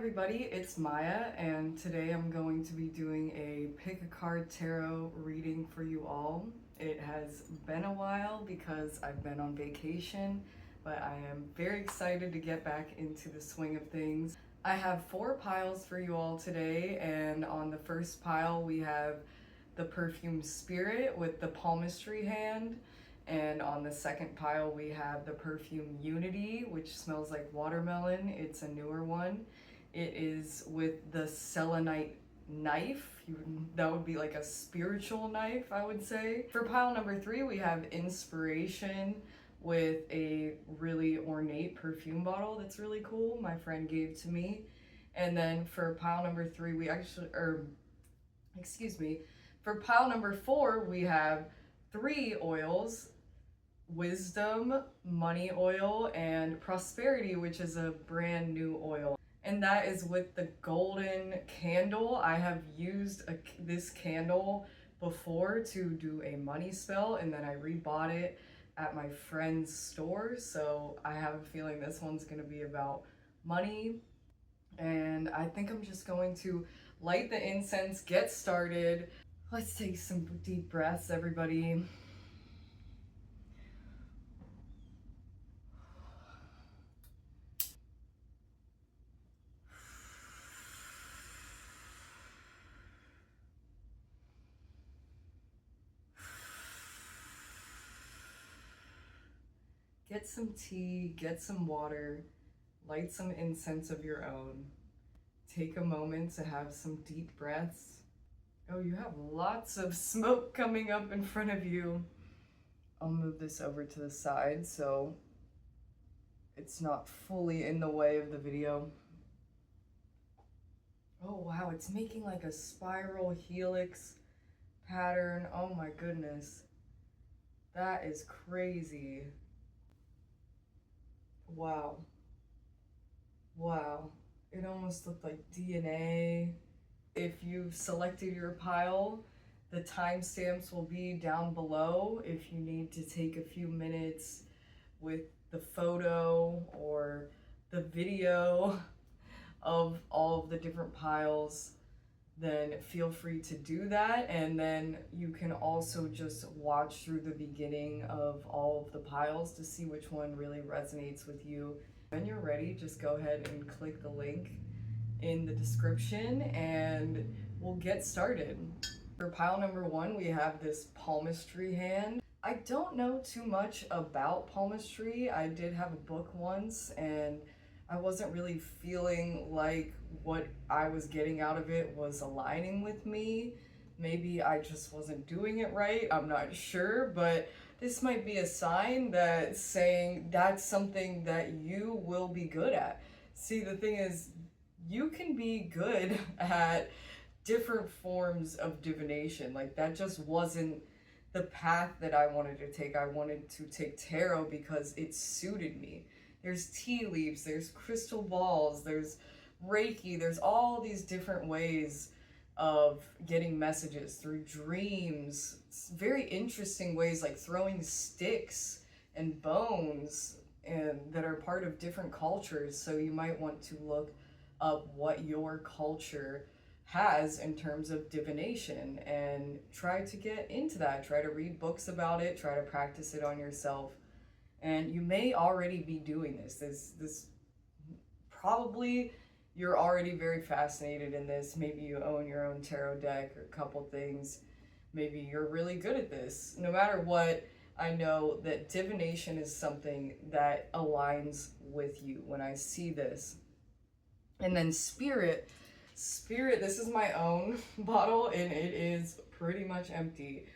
everybody, it's Maya, and today I'm going to be doing a pick a card tarot reading for you all. It has been a while because I've been on vacation, but I am very excited to get back into the swing of things. I have 4 piles for you all today, and on the first pile we have the Perfume Spirit with the Palmistry hand. And on the second pile, we have the Perfume Unity, which smells like watermelon. It's a newer one. It is with the Selenite knife. That would be like a spiritual knife, I would say. For pile number 3, we have Inspiration with a really ornate perfume bottle that's really cool. My friend gave to me. And then for pile number 3, for pile number 4, we have 3 oils: Wisdom, Money Oil, and Prosperity, which is a brand new oil. And that is with the golden candle. I have used this candle before to do a money spell, and then I rebought it at my friend's store. So I have a feeling this one's gonna be about money. And I think I'm just going to light the incense, get started. Let's take some deep breaths, everybody. Get some tea, get some water, light some incense of your own. Take a moment to have some deep breaths. Oh, you have lots of smoke coming up in front of you. I'll move this over to the side so it's not fully in the way of the video. Oh wow, it's making like a spiral helix pattern. Oh my goodness. That is crazy. Wow. Wow. It almost looked like DNA. If you've selected your pile, the timestamps will be down below if you need to take a few minutes with the photo or the video of all of the different piles. Then feel free to do that, and then you can also just watch through the beginning of all of the piles to see which one really resonates with you. When you're ready, just go ahead and click the link in the description and we'll get started. For pile number 1, we have this palmistry hand. I don't know too much about palmistry. I did have a book once and I wasn't really feeling like what I was getting out of it was aligning with me. Maybe I just wasn't doing it right. I'm not sure, but this might be a sign that's saying that's something that you will be good at. See, the thing is, you can be good at different forms of divination. Like, that just wasn't the path that I wanted to take. I wanted to take tarot because it suited me. There's tea leaves, there's crystal balls, there's Reiki, there's all these different ways of getting messages through dreams. It's very interesting ways, like throwing sticks and bones and that are part of different cultures. So you might want to look up what your culture has in terms of divination and try to get into that. Try to read books about it, try to practice it on yourself. And you may already be doing this. This probably you're already very fascinated in this. Maybe you own your own tarot deck or a couple things. Maybe you're really good at this. No matter what, I know that divination is something that aligns with you when I see this. And then spirit, this is my own bottle and it is pretty much empty.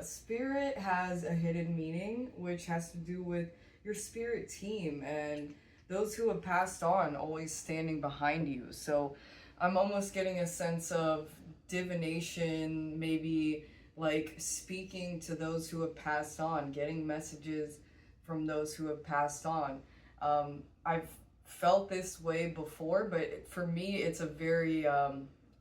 Spirit has a hidden meaning, which has to do with your spirit team and those who have passed on always standing behind you. So I'm almost getting a sense of divination, maybe like speaking to those who have passed on, getting messages from those who have passed on. I've felt this way before, but for me, it's a very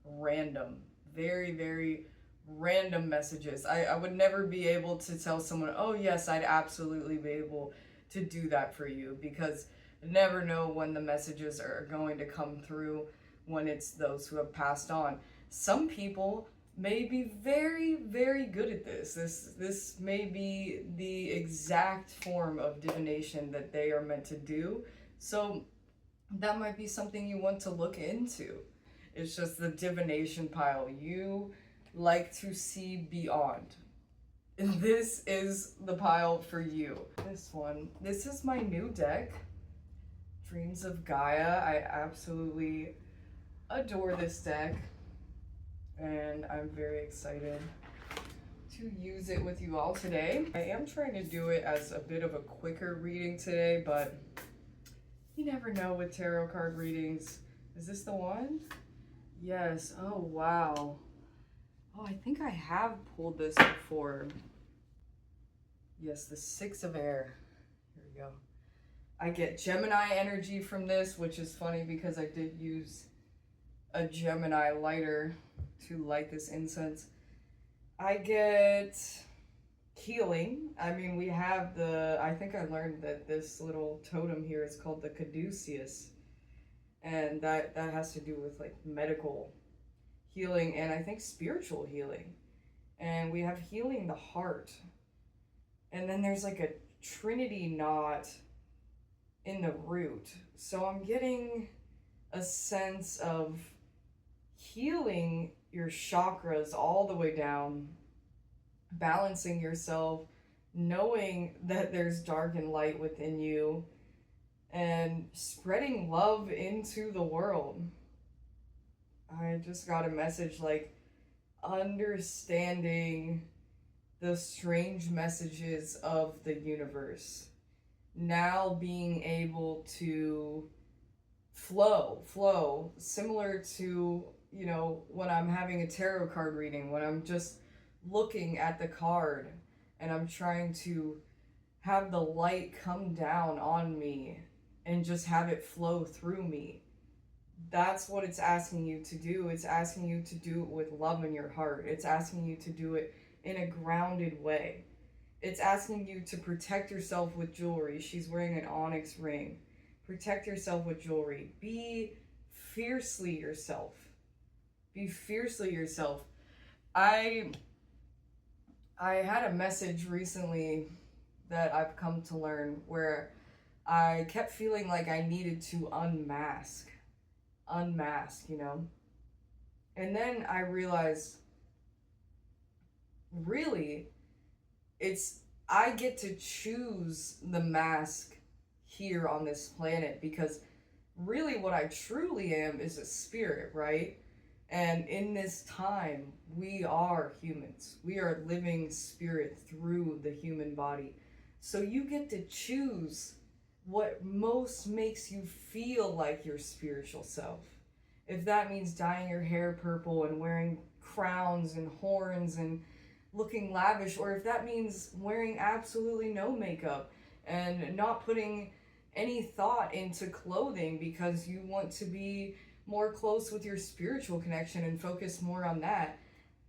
random, very random messages. I would never be able to tell someone, oh yes, I'd absolutely be able to do that for you, because never know when the messages are going to come through, when it's those who have passed on. Some people may be very, very good at this. This may be the exact form of divination that they are meant to do. So that might be something you want to look into. It's just the divination pile. You like to see beyond. This is the pile for you. This one. This is my new deck, Dreams of Gaia. I absolutely adore this deck, and I'm very excited to use it with you all today. I am trying to do it as a bit of a quicker reading today, but you never know with tarot card readings. Is this the one? Yes. Oh, wow. Oh, I think I have pulled this before. Yes, the Six of Air. Here we go. I get Gemini energy from this, which is funny because I did use a Gemini lighter to light this incense. I get healing. I mean, we have the, I think I learned that this little totem here is called the caduceus, and that has to do with like medical healing and I think spiritual healing. And we have healing the heart, and then there's like a trinity knot in the root. So I'm getting a sense of healing your chakras all the way down, balancing yourself, knowing that there's dark and light within you, and spreading love into the world. I just got a message like understanding the strange messages of the universe. Now being able to flow, similar to, you know, when I'm having a tarot card reading, when I'm just looking at the card and I'm trying to have the light come down on me and just have it flow through me. That's what it's asking you to do. It's asking you to do it with love in your heart. It's asking you to do it in a grounded way. It's asking you to protect yourself with jewelry. She's wearing an onyx ring. Protect yourself with jewelry. Be fiercely yourself. Be fiercely yourself. I had a message recently that I've come to learn where I kept feeling like I needed to unmask, you know? And then I realized, really, I get to choose the mask here on this planet, because really what I truly am is a spirit, right? And in this time, we are humans. We are living spirit through the human body. So you get to choose what most makes you feel like your spiritual self. If that means dyeing your hair purple and wearing crowns and horns and looking lavish, or if that means wearing absolutely no makeup and not putting any thought into clothing because you want to be more close with your spiritual connection and focus more on that.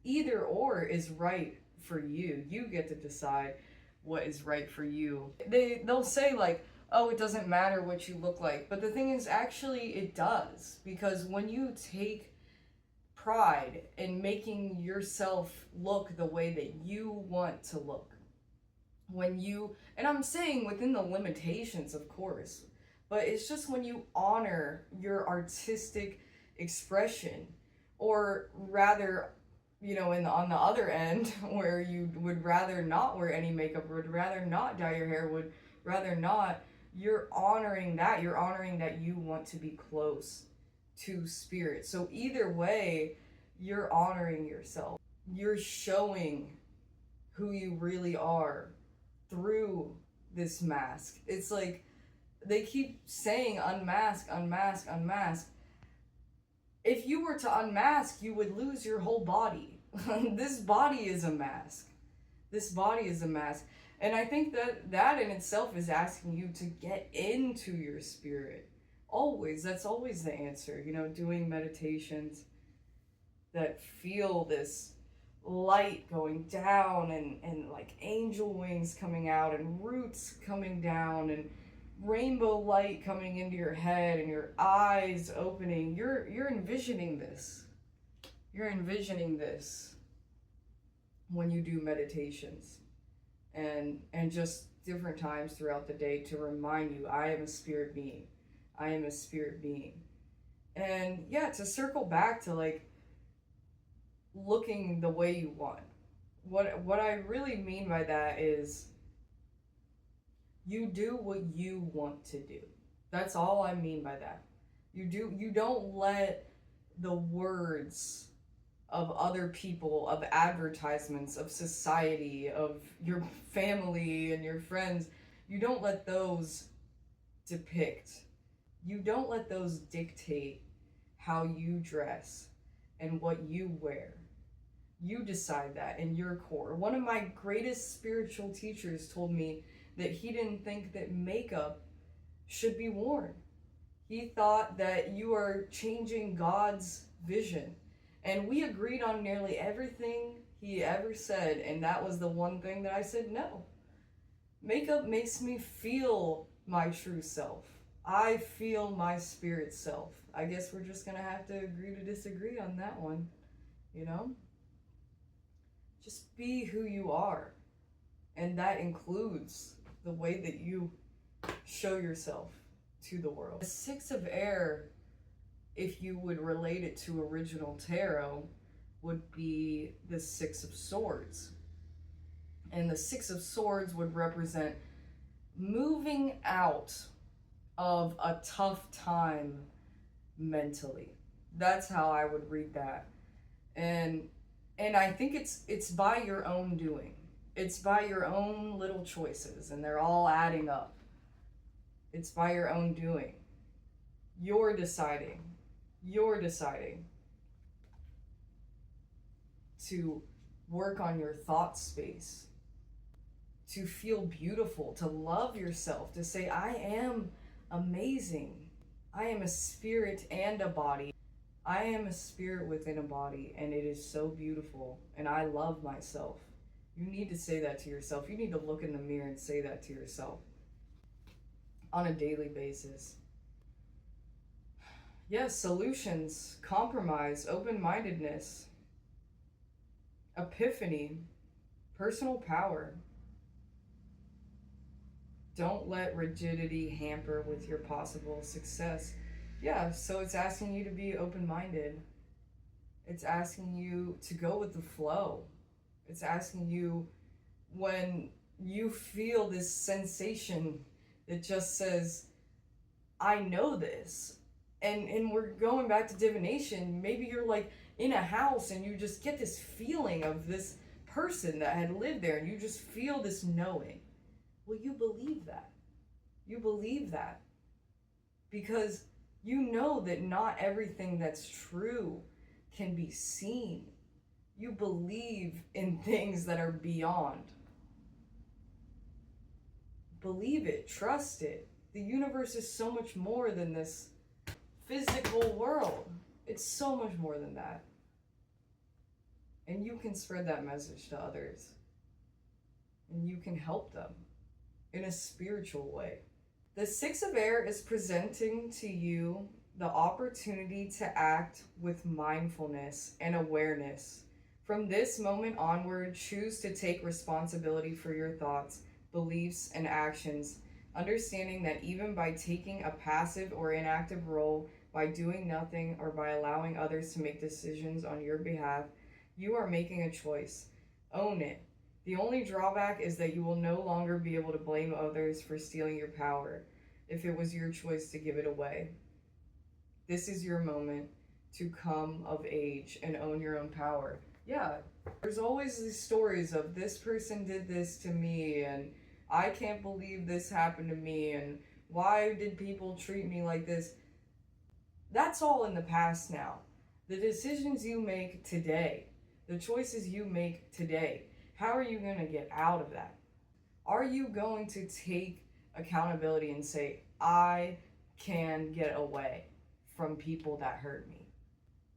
Either or is right for you. You get to decide what is right for you. They'll say like, oh, it doesn't matter what you look like. But the thing is, actually it does. Because when you take pride in making yourself look the way that you want to look, and I'm saying within the limitations, of course, but it's just when you honor your artistic expression, or rather, you know, on the other end, where you would rather not wear any makeup, would rather not dye your hair, would rather not, you're honoring that you want to be close to spirit. So either way, you're honoring yourself. You're showing who you really are through this mask. It's like they keep saying unmask, unmask, unmask. If you were to unmask, you would lose your whole body. This body is a mask. This body is a mask. And I think that in itself is asking you to get into your spirit. Always. That's always the answer. You know, doing meditations that feel this light going down and like angel wings coming out and roots coming down and rainbow light coming into your head and your eyes opening. You're envisioning this. You're envisioning this when you do meditations and just different times throughout the day to remind you, I am a spirit being. I am a spirit being. And yeah, to circle back to like looking the way you want. What I really mean by that is you do what you want to do. That's all I mean by that. You don't let the words of other people, of advertisements, of society, of your family and your friends, you don't let those depict. You don't let those dictate how you dress and what you wear. You decide that in your core. One of my greatest spiritual teachers told me that he didn't think that makeup should be worn. He thought that you are changing God's vision. And we agreed on nearly everything he ever said, and that was the one thing that I said no. Makeup makes me feel my true self. I feel my spirit self. I guess we're just gonna have to agree to disagree on that one, you know? Just be who you are. And that includes the way that you show yourself to the world. The Six of Air, if you would relate it to original tarot, would be the Six of Swords. And the Six of Swords would represent moving out of a tough time mentally. That's how I would read that. And I think it's by your own doing. It's by your own little choices, and they're all adding up. It's by your own doing. You're deciding to work on your thought space, to feel beautiful, to love yourself, to say, I am amazing. I am a spirit and a body. I am a spirit within a body, and it is so beautiful, and I love myself. You need to say that to yourself. You need to look in the mirror and say that to yourself on a daily basis. Yes, solutions, compromise, open-mindedness, epiphany, personal power. Don't let rigidity hamper with your possible success. Yeah, so it's asking you to be open-minded. It's asking you to go with the flow. It's asking you, when you feel this sensation that just says, I know this. And we're going back to divination. Maybe you're like in a house and you just get this feeling of this person that had lived there, and you just feel this knowing. Well, you believe that. You believe that. Because you know that not everything that's true can be seen. You believe in things that are beyond. Believe it, trust it. The universe is so much more than this physical world. It's so much more than that. And you can spread that message to others. And you can help them in a spiritual way. The Six of Air is presenting to you the opportunity to act with mindfulness and awareness. From this moment onward, choose to take responsibility for your thoughts, beliefs, and actions, understanding that even by taking a passive or inactive role, by doing nothing, or by allowing others to make decisions on your behalf, you are making a choice. Own it. The only drawback is that you will no longer be able to blame others for stealing your power if it was your choice to give it away. This is your moment to come of age and own your own power. Yeah, there's always these stories of this person did this to me, and I can't believe this happened to me, and why did people treat me like this? That's all in the past now. The decisions you make today, the choices you make today, how are you going to get out of that? Are you going to take accountability and say, I can get away from people that hurt me?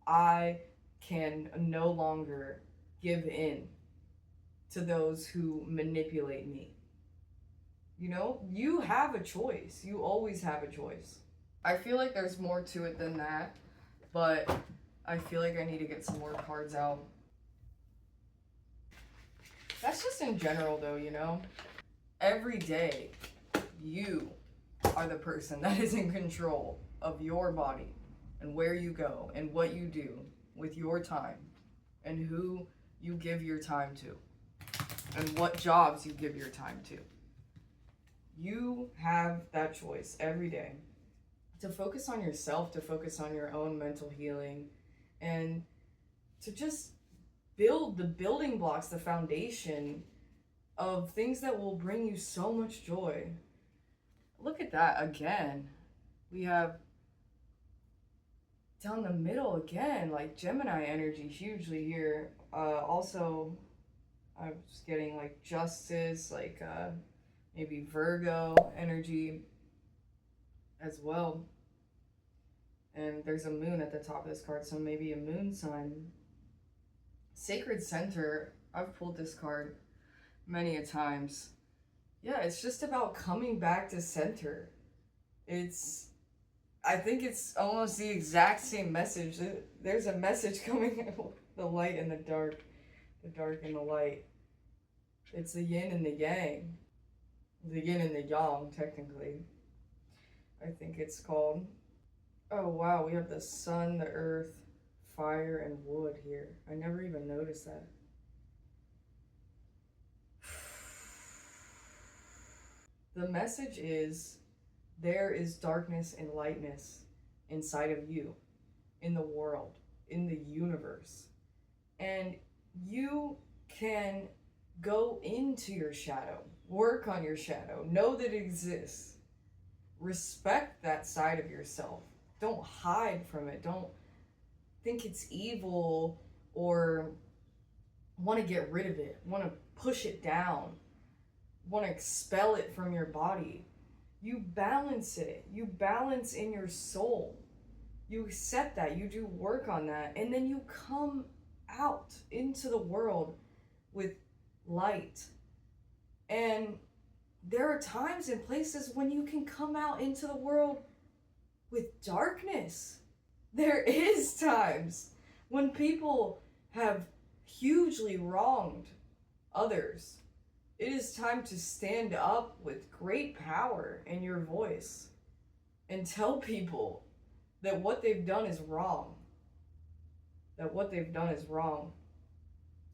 I can no longer give in to those who manipulate me. You know, you have a choice. You always have a choice. I feel like there's more to it than that, but I feel like I need to get some more cards out. That's just in general though, you know? Every day, you are the person that is in control of your body and where you go and what you do with your time and who you give your time to and what jobs you give your time to. You have that choice every day to focus on yourself, to focus on your own mental healing, and to just build the building blocks, the foundation of things that will bring you so much joy. Look at that again. We have down the middle again, like Gemini energy hugely here. Also, I was getting like Justice, like maybe Virgo energy as well. And there's a moon at the top of this card, so maybe a moon sign. Sacred Center, I've pulled this card many a times. Yeah, it's just about coming back to center. I think it's almost the exact same message. There's a message coming, the light and the dark and the light. It's the yin and the yang. The yin and the yang, technically. I think it's called. Oh wow, we have the sun, the earth, fire, and wood here. I never even noticed that. The message is there is darkness and lightness inside of you, in the world, in the universe. And you can go into your shadow, work on your shadow, know that it exists. Respect that side of yourself. Don't hide from it. Don't think it's evil or want to get rid of it, want to push it down, want to expel it from your body. You balance it. You balance in your soul. You accept that. You do work on that. And then you come out into the world with light. And there are times and places when you can come out into the world with darkness. There is times when people have hugely wronged others. It is time to stand up with great power in your voice and tell people that what they've done is wrong. That what they've done is wrong.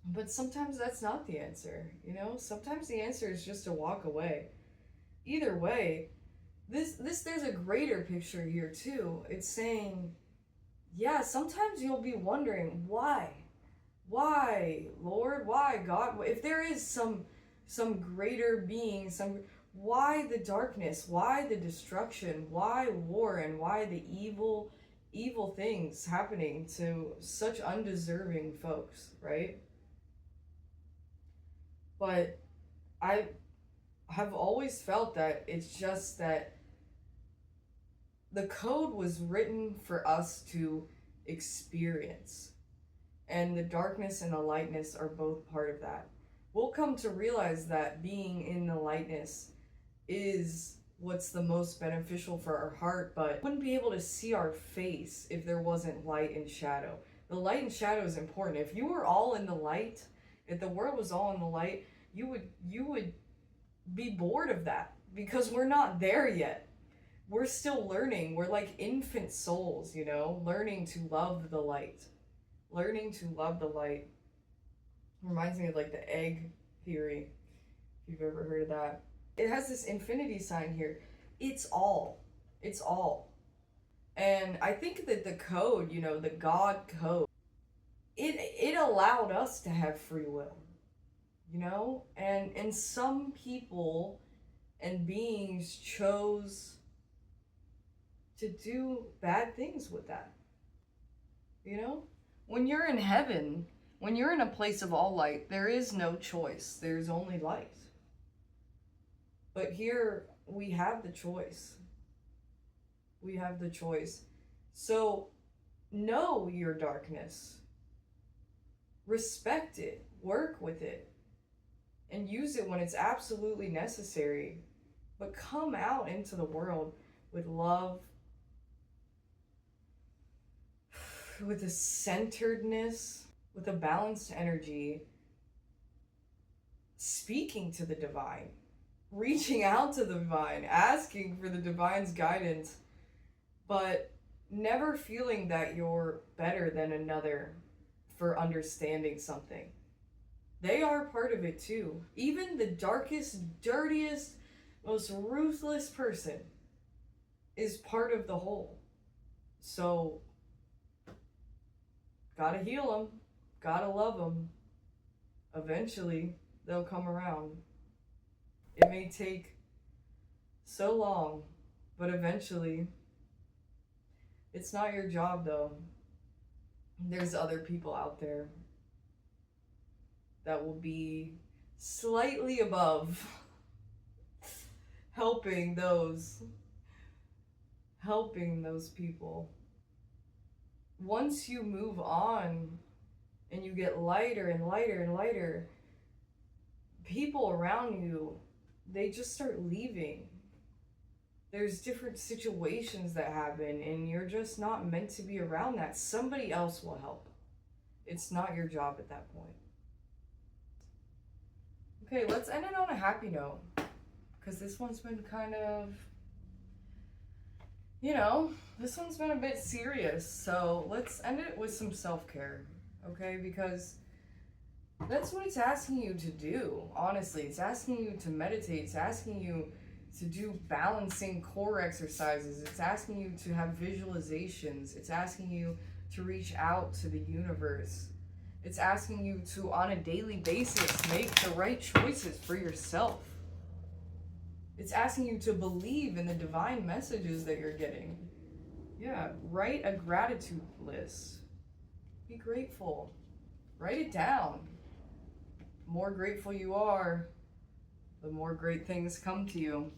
But sometimes that's not the answer, you know? Sometimes the answer is just to walk away. Either way, there's a greater picture here too. It's saying, yeah, sometimes you'll be wondering, why? Why, Lord? Why, God? If there is some greater being, why the darkness? Why the destruction? Why war? And why the evil things happening to such undeserving folks, right? But I have always felt that it's just that the code was written for us to experience. And the darkness and the lightness are both part of that. We'll come to realize that being in the lightness is what's the most beneficial for our heart, but wouldn't be able to see our face if there wasn't light and shadow. The light and shadow is important. If you were all in the light, if the world was all in the light, you would be bored of that, because we're not there yet. We're still learning. We're like infant souls, you know, learning to love the light. Learning to love the light. Reminds me of like the egg theory, if you've ever heard of that. It has this infinity sign here. It's all. It's all. And I think that the code, you know, the God code, it allowed us to have free will, you know? And some people and beings chose to do bad things with that, you know? When you're in heaven, when you're in a place of all light, there is no choice. There's only light. But here we have the choice. We have the choice. So know your darkness. Respect it. Work with it. And use it when it's absolutely necessary. but come out into the world with love, with a centeredness, with a balanced energy, speaking to the divine, reaching out to the divine, asking for the divine's guidance, but never feeling that you're better than another for understanding something. They are part of it too. Even the darkest, dirtiest, most ruthless person is part of the whole. So, gotta heal them, gotta love them. Eventually, they'll come around. It may take so long, but eventually, it's not your job though. There's other people out there that will be slightly above helping those people. Once you move on and you get lighter and lighter and lighter, people around you, they just start leaving. There's different situations that happen and you're just not meant to be around that. Somebody else will help. It's not your job at that point. Okay, let's end it on a happy note, because this one's been kind of, this one's been a bit serious. So let's end it with some self-care, okay? Because that's what it's asking you to do, honestly. It's asking you to meditate. It's asking you to do balancing core exercises. It's asking you to have visualizations. It's asking you to reach out to the universe. It's asking you to, on a daily basis, make the right choices for yourself. It's asking you to believe in the divine messages that you're getting. Yeah, write a gratitude list. Be grateful. Write it down. The more grateful you are, the more great things come to you.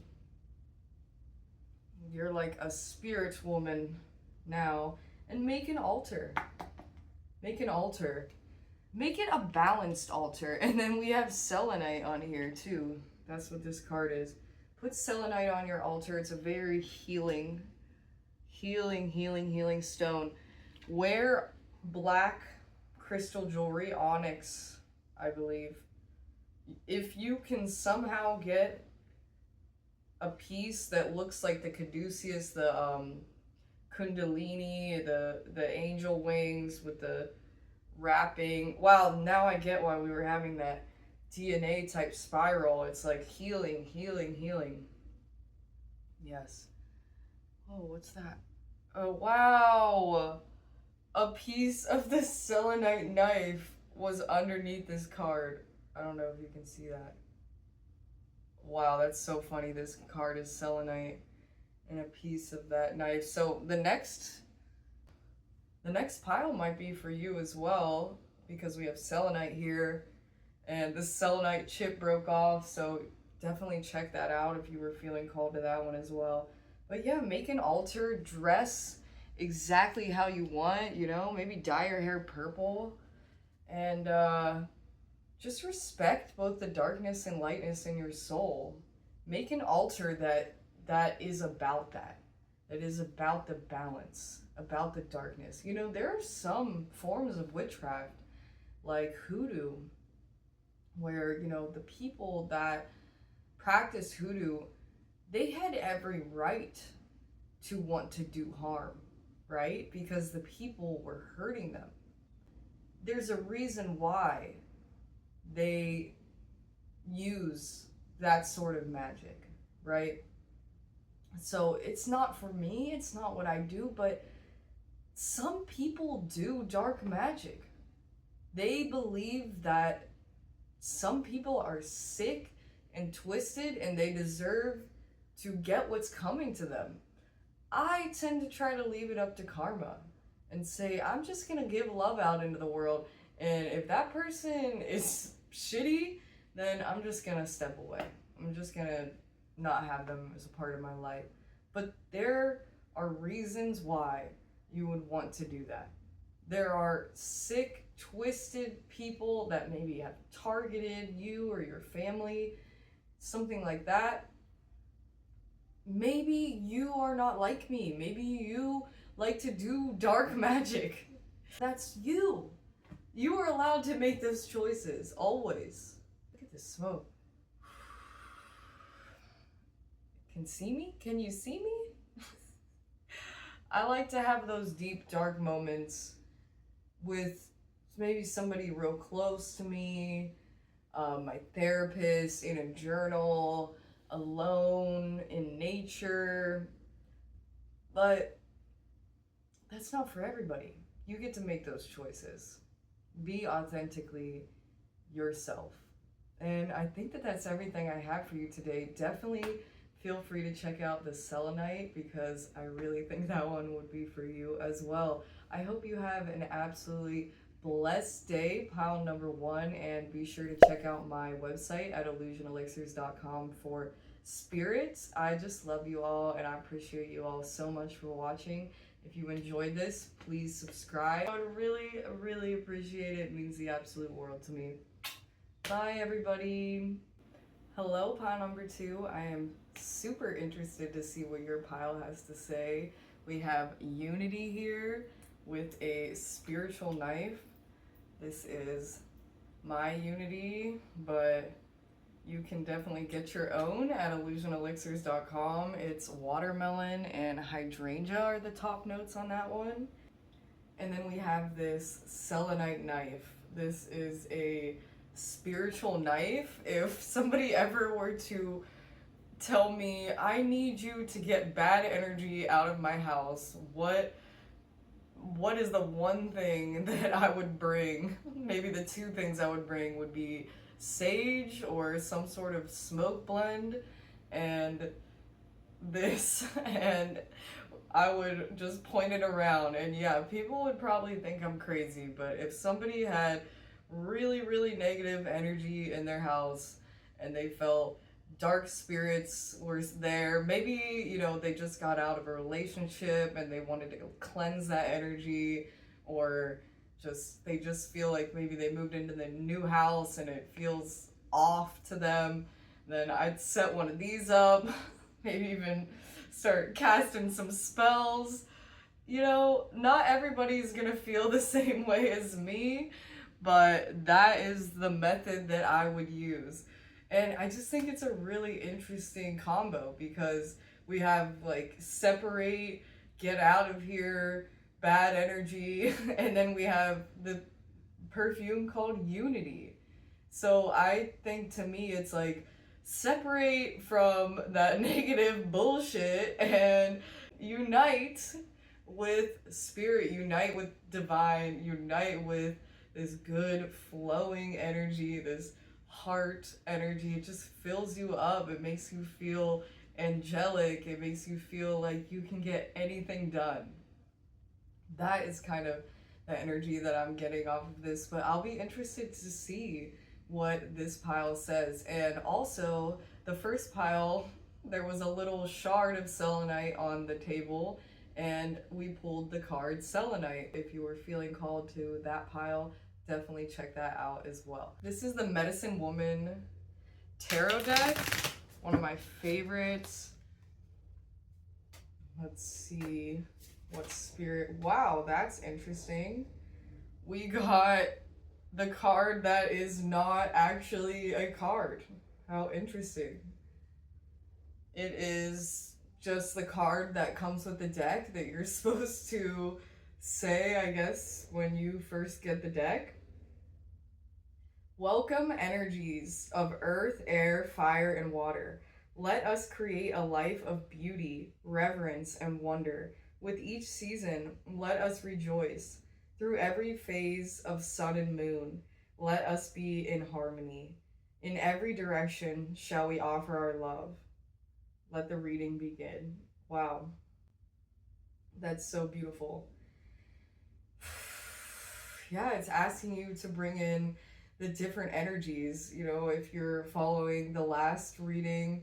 You're like a spirit woman now. And make an altar. Make an altar. Make it a balanced altar. And then we have selenite on here too. That's what this card is. Put selenite on your altar. It's a very healing stone. Wear black crystal jewelry, onyx, I believe. If you can somehow get a piece that looks like the caduceus, the kundalini, the angel wings with the wrapping. Wow, now I get why we were having that DNA type spiral. It's like healing. Yes. Oh, what's that? Oh, wow. A piece of the selenite knife was underneath this card. I don't know if you can see that. Wow, that's so funny. This card is selenite and a piece of that knife. So the next pile might be for you as well, because we have selenite here, and the selenite chip broke off, so definitely check that out if you were feeling called to that one as well. But yeah, make an altar, dress exactly how you want, maybe dye your hair purple, and just respect both the darkness and lightness in your soul. Make an altar that is about that is about the balance, about the darkness. There are some forms of witchcraft, like hoodoo, where, the people that practice hoodoo, they had every right to want to do harm, right? Because the people were hurting them. There's a reason why they use that sort of magic, right? So it's not for me, it's not what I do, but some people do dark magic. They believe that some people are sick and twisted and they deserve to get what's coming to them. I tend to try to leave it up to karma and say, I'm just gonna give love out into the world, and if that person is shitty, then I'm just gonna step away. I'm just gonna not have them as a part of my life. But there are reasons why you would want to do that. There are sick, twisted people that maybe have targeted you or your family, something like that. maybe you are not like me. Maybe you like to do dark magic. That's you. You are allowed to make those choices, always. Look at this smoke. Can see me? Can you see me? I like to have those deep, dark moments with maybe somebody real close to me, my therapist, in a journal, alone, in nature. But that's not for everybody. You get to make those choices. Be authentically yourself. And I think that that's everything I have for you today. Definitely feel free to check out the Selenite because I really think that one would be for you as well. I hope you have an absolutely blessed day, pile number 1, and be sure to check out my website at illusionelixirs.com for spirits. I just love you all and I appreciate you all so much for watching. If you enjoyed this, please subscribe. I would really appreciate it. It means the absolute world to me. Bye, everybody. Hello, pile number 2. I am super interested to see what your pile has to say. We have Unity here with a spiritual knife. This is my Unity, but you can definitely get your own at illusionelixirs.com. It's watermelon and hydrangea are the top notes on that one. And then we have this selenite knife. This is a spiritual knife. If somebody ever were to tell me, I need you to get bad energy out of my house, what is the one thing that I would bring? Maybe the 2 things I would bring would be sage or some sort of smoke blend and this, and I would just point it around. And yeah, people would probably think I'm crazy, but if somebody had really negative energy in their house and they felt dark spirits were there, maybe, you know, they just got out of a relationship and they wanted to cleanse that energy, or they just feel like maybe they moved into the new house and it feels off to them, then I'd set one of these up, maybe even start casting some spells. You know, not everybody's gonna feel the same way as me, but that is the method that I would use. And I just think it's a really interesting combo because we have like separate, get out of here, bad energy, and then we have the perfume called Unity. So I think to me it's like separate from that negative bullshit and unite with spirit, unite with divine, unite with this good flowing energy, this heart energy. It just fills you up. It makes you feel angelic. It makes you feel like you can get anything done. That is kind of the energy that I'm getting off of this, but I'll be interested to see what this pile says. And also, the first pile, there was a little shard of selenite on the table, and we pulled the card selenite. If you were feeling called to that pile, definitely check that out as well. This is the Medicine Woman tarot deck, one of my favorites. Let's see what spirit. Wow, that's interesting. We got the card that is not actually a card. How interesting. It is just the card that comes with the deck that you're supposed to say, I guess, when you first get the deck. Welcome energies of earth, air, fire, and water. Let us create a life of beauty, reverence, and wonder. With each season, let us rejoice. Through every phase of sun and moon, let us be in harmony. In every direction shall we offer our love. Let the reading begin. Wow. That's so beautiful. Yeah, it's asking you to bring in the different energies. You know, if you're following the last reading,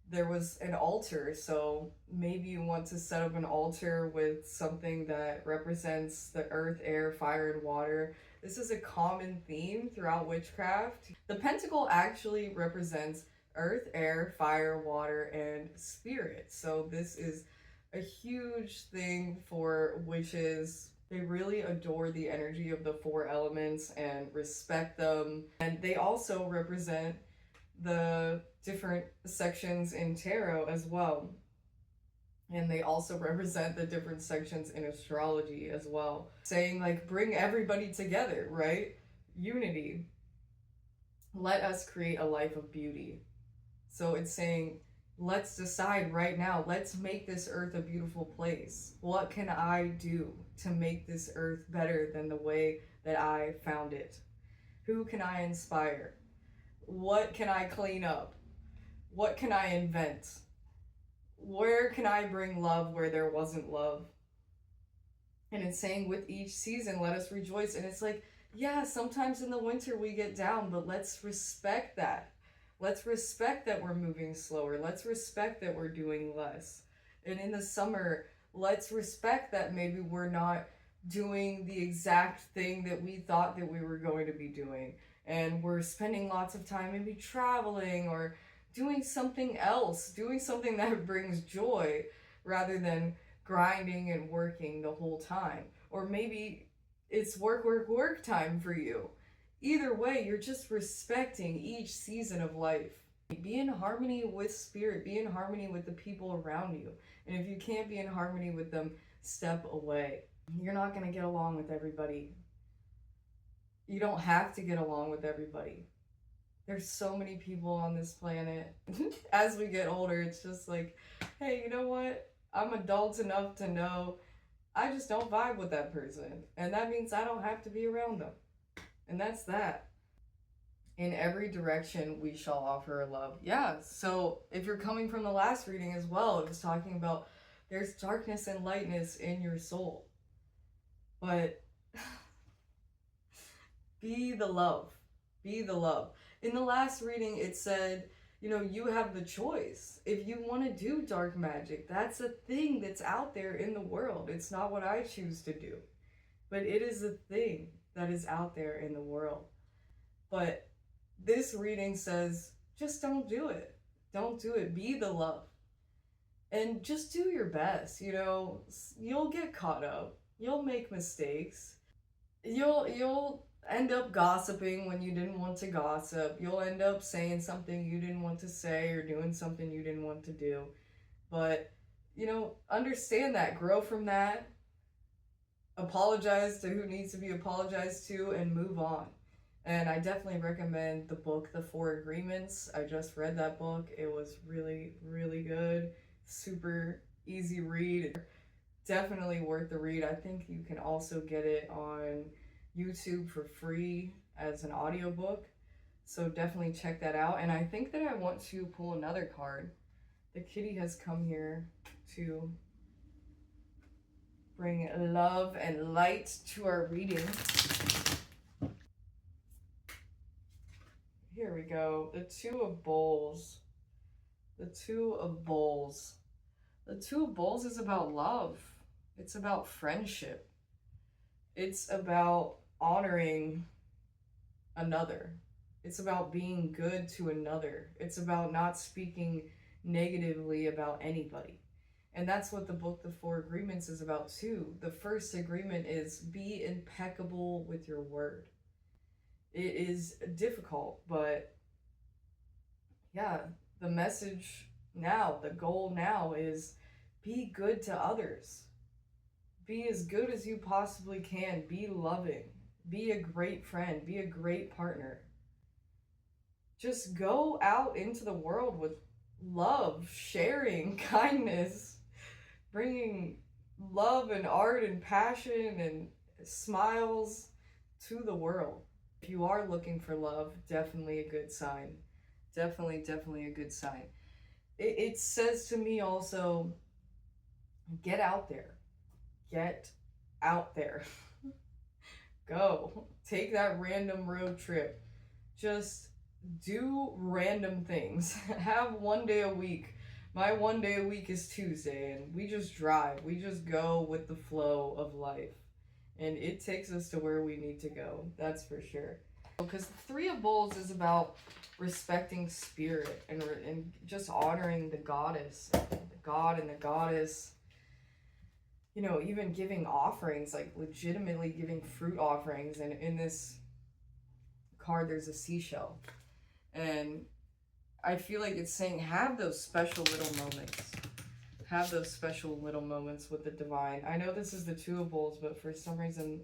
there was an altar, so maybe you want to set up an altar with something that represents the earth, air, fire, and water. This is a common theme throughout witchcraft. The pentacle actually represents earth, air, fire, water, and spirit. So this is a huge thing for witches. They really adore the energy of the 4 elements and respect them. And they also represent the different sections in tarot as well. And they also represent the different sections in astrology as well. Saying, like, bring everybody together, right? Unity. Let us create a life of beauty. So it's saying, let's decide right now. Let's make this earth a beautiful place. What can I do to make this earth better than the way that I found it? Who can I inspire? What can I clean up? What can I invent? Where can I bring love where there wasn't love? And it's saying with each season, let us rejoice. And it's like, yeah, sometimes in the winter we get down, but let's respect that. Let's respect that we're moving slower. Let's respect that we're doing less. And in the summer, let's respect that maybe we're not doing the exact thing that we thought that we were going to be doing. And we're spending lots of time maybe traveling or doing something else, doing something that brings joy rather than grinding and working the whole time. Or maybe it's work time for you. Either way, you're just respecting each season of life. Be in harmony with spirit, be in harmony with the people around you. And if you can't be in harmony with them, step away. You're not going to get along with everybody. You don't have to get along with everybody. There's so many people on this planet. As we get older, it's just like, hey, you know what? I'm adult enough to know I just don't vibe with that person. And that means I don't have to be around them. And that's that. In every direction, we shall offer love. Yeah, so if you're coming from the last reading as well, it was talking about there's darkness and lightness in your soul. But be the love. Be the love. In the last reading, it said, you know, you have the choice. If you want to do dark magic, that's a thing that's out there in the world. It's not what I choose to do, but it is a thing that is out there in the world. But this reading says, just don't do it. Don't do it. Be the love. And just do your best. You know, you'll get caught up. You'll make mistakes. You'll end up gossiping when you didn't want to gossip. You'll end up saying something you didn't want to say or doing something you didn't want to do. But, you know, understand that. Grow from that. Apologize to who needs to be apologized to and move on. And I definitely recommend the book, The 4 Agreements. I just read that book. It was really, really good. Super easy read. Definitely worth the read. I think you can also get it on YouTube for free as an audiobook. So definitely check that out. And I think that I want to pull another card. The kitty has come here to bring love and light to our reading. Here we go. The 2 of Bowls. The 2 of Bowls. The 2 of Bowls is about love. It's about friendship. It's about honoring another. It's about being good to another. It's about not speaking negatively about anybody. And that's what the book, The 4 Agreements, is about too. The first agreement is be impeccable with your word. It is difficult, but yeah, the message now, the goal now is be good to others. Be as good as you possibly can. Be loving. Be a great friend. Be a great partner. Just go out into the world with love, sharing, kindness, bringing love and art and passion and smiles to the world. If you are looking for love, definitely a good sign. Definitely a good sign. It says to me also, get out there. Get out there. Go. Take that random road trip. Just do random things. Have one day a week. My one day a week is Tuesday, and we just drive. We just go with the flow of life. And it takes us to where we need to go. That's for sure. Because the Three of Bowls is about respecting spirit and just honoring the goddess, the god and the goddess. You know, even giving offerings, like legitimately giving fruit offerings. And in this card, there's a seashell. And I feel like it's saying have those special little moments. Have those special little moments with the divine. I know this is the Two of Bowls, but for some reason,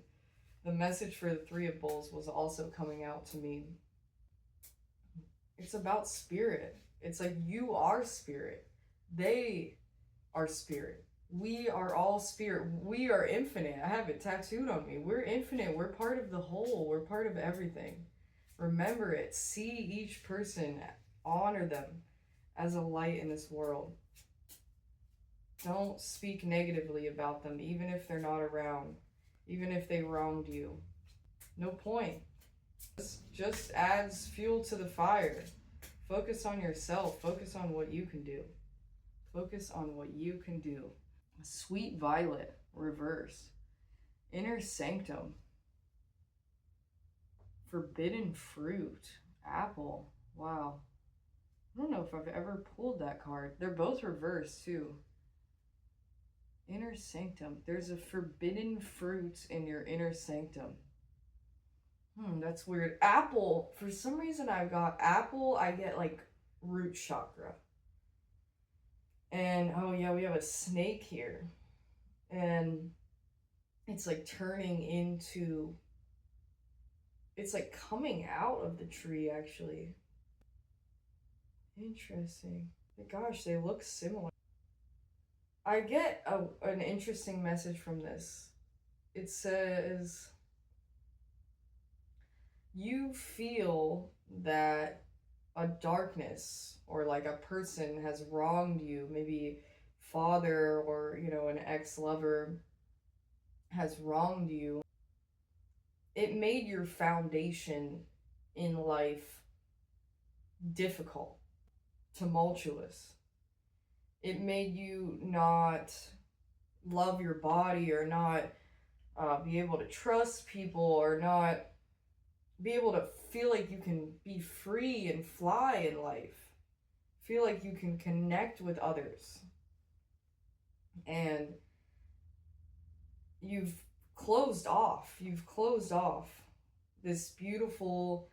the message for the Three of Bowls was also coming out to me. It's about spirit. It's like you are spirit. They are spirit. We are all spirit. We are infinite. I have it tattooed on me. We're infinite. We're part of the whole. We're part of everything. Remember it. See each person. Honor them as a light in this world. Don't speak negatively about them, even if they're not around. Even if they wronged you. No point. Just adds fuel to the fire. Focus on yourself. Focus on what you can do. Focus on what you can do. Sweet Violet, reverse. Inner Sanctum. Forbidden Fruit. Apple. Wow. I don't know if I've ever pulled that card. They're both reversed too. Inner Sanctum. There's a forbidden fruit in your inner sanctum. That's weird. Apple. For some reason I've got apple. I get like root chakra. And oh yeah, we have a snake here. And it's like turning into... It's like coming out of the tree actually. Interesting. Gosh, they look similar. I get an interesting message from this. It says, you feel that a darkness or like a person has wronged you, maybe father or, you know, an ex-lover has wronged you. It made your foundation in life difficult, tumultuous. It made you not love your body or not be able to trust people or not be able to feel like you can be free and fly in life. Feel like you can connect with others. And you've closed off this beautiful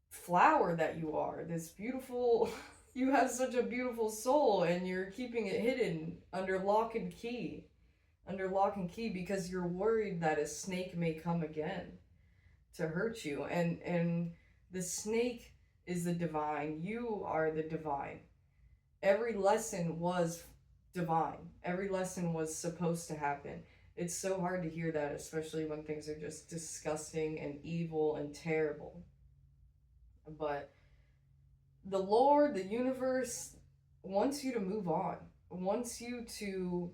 flower that you are, this beautiful... You have such a beautiful soul and you're keeping it hidden under lock and key. Under lock and key because you're worried that a snake may come again to hurt you. And the snake is the divine. You are the divine. Every lesson was divine. Every lesson was supposed to happen. It's so hard to hear that, especially when things are just disgusting and evil and terrible. But the Lord, the universe, wants you to move on. Wants you to...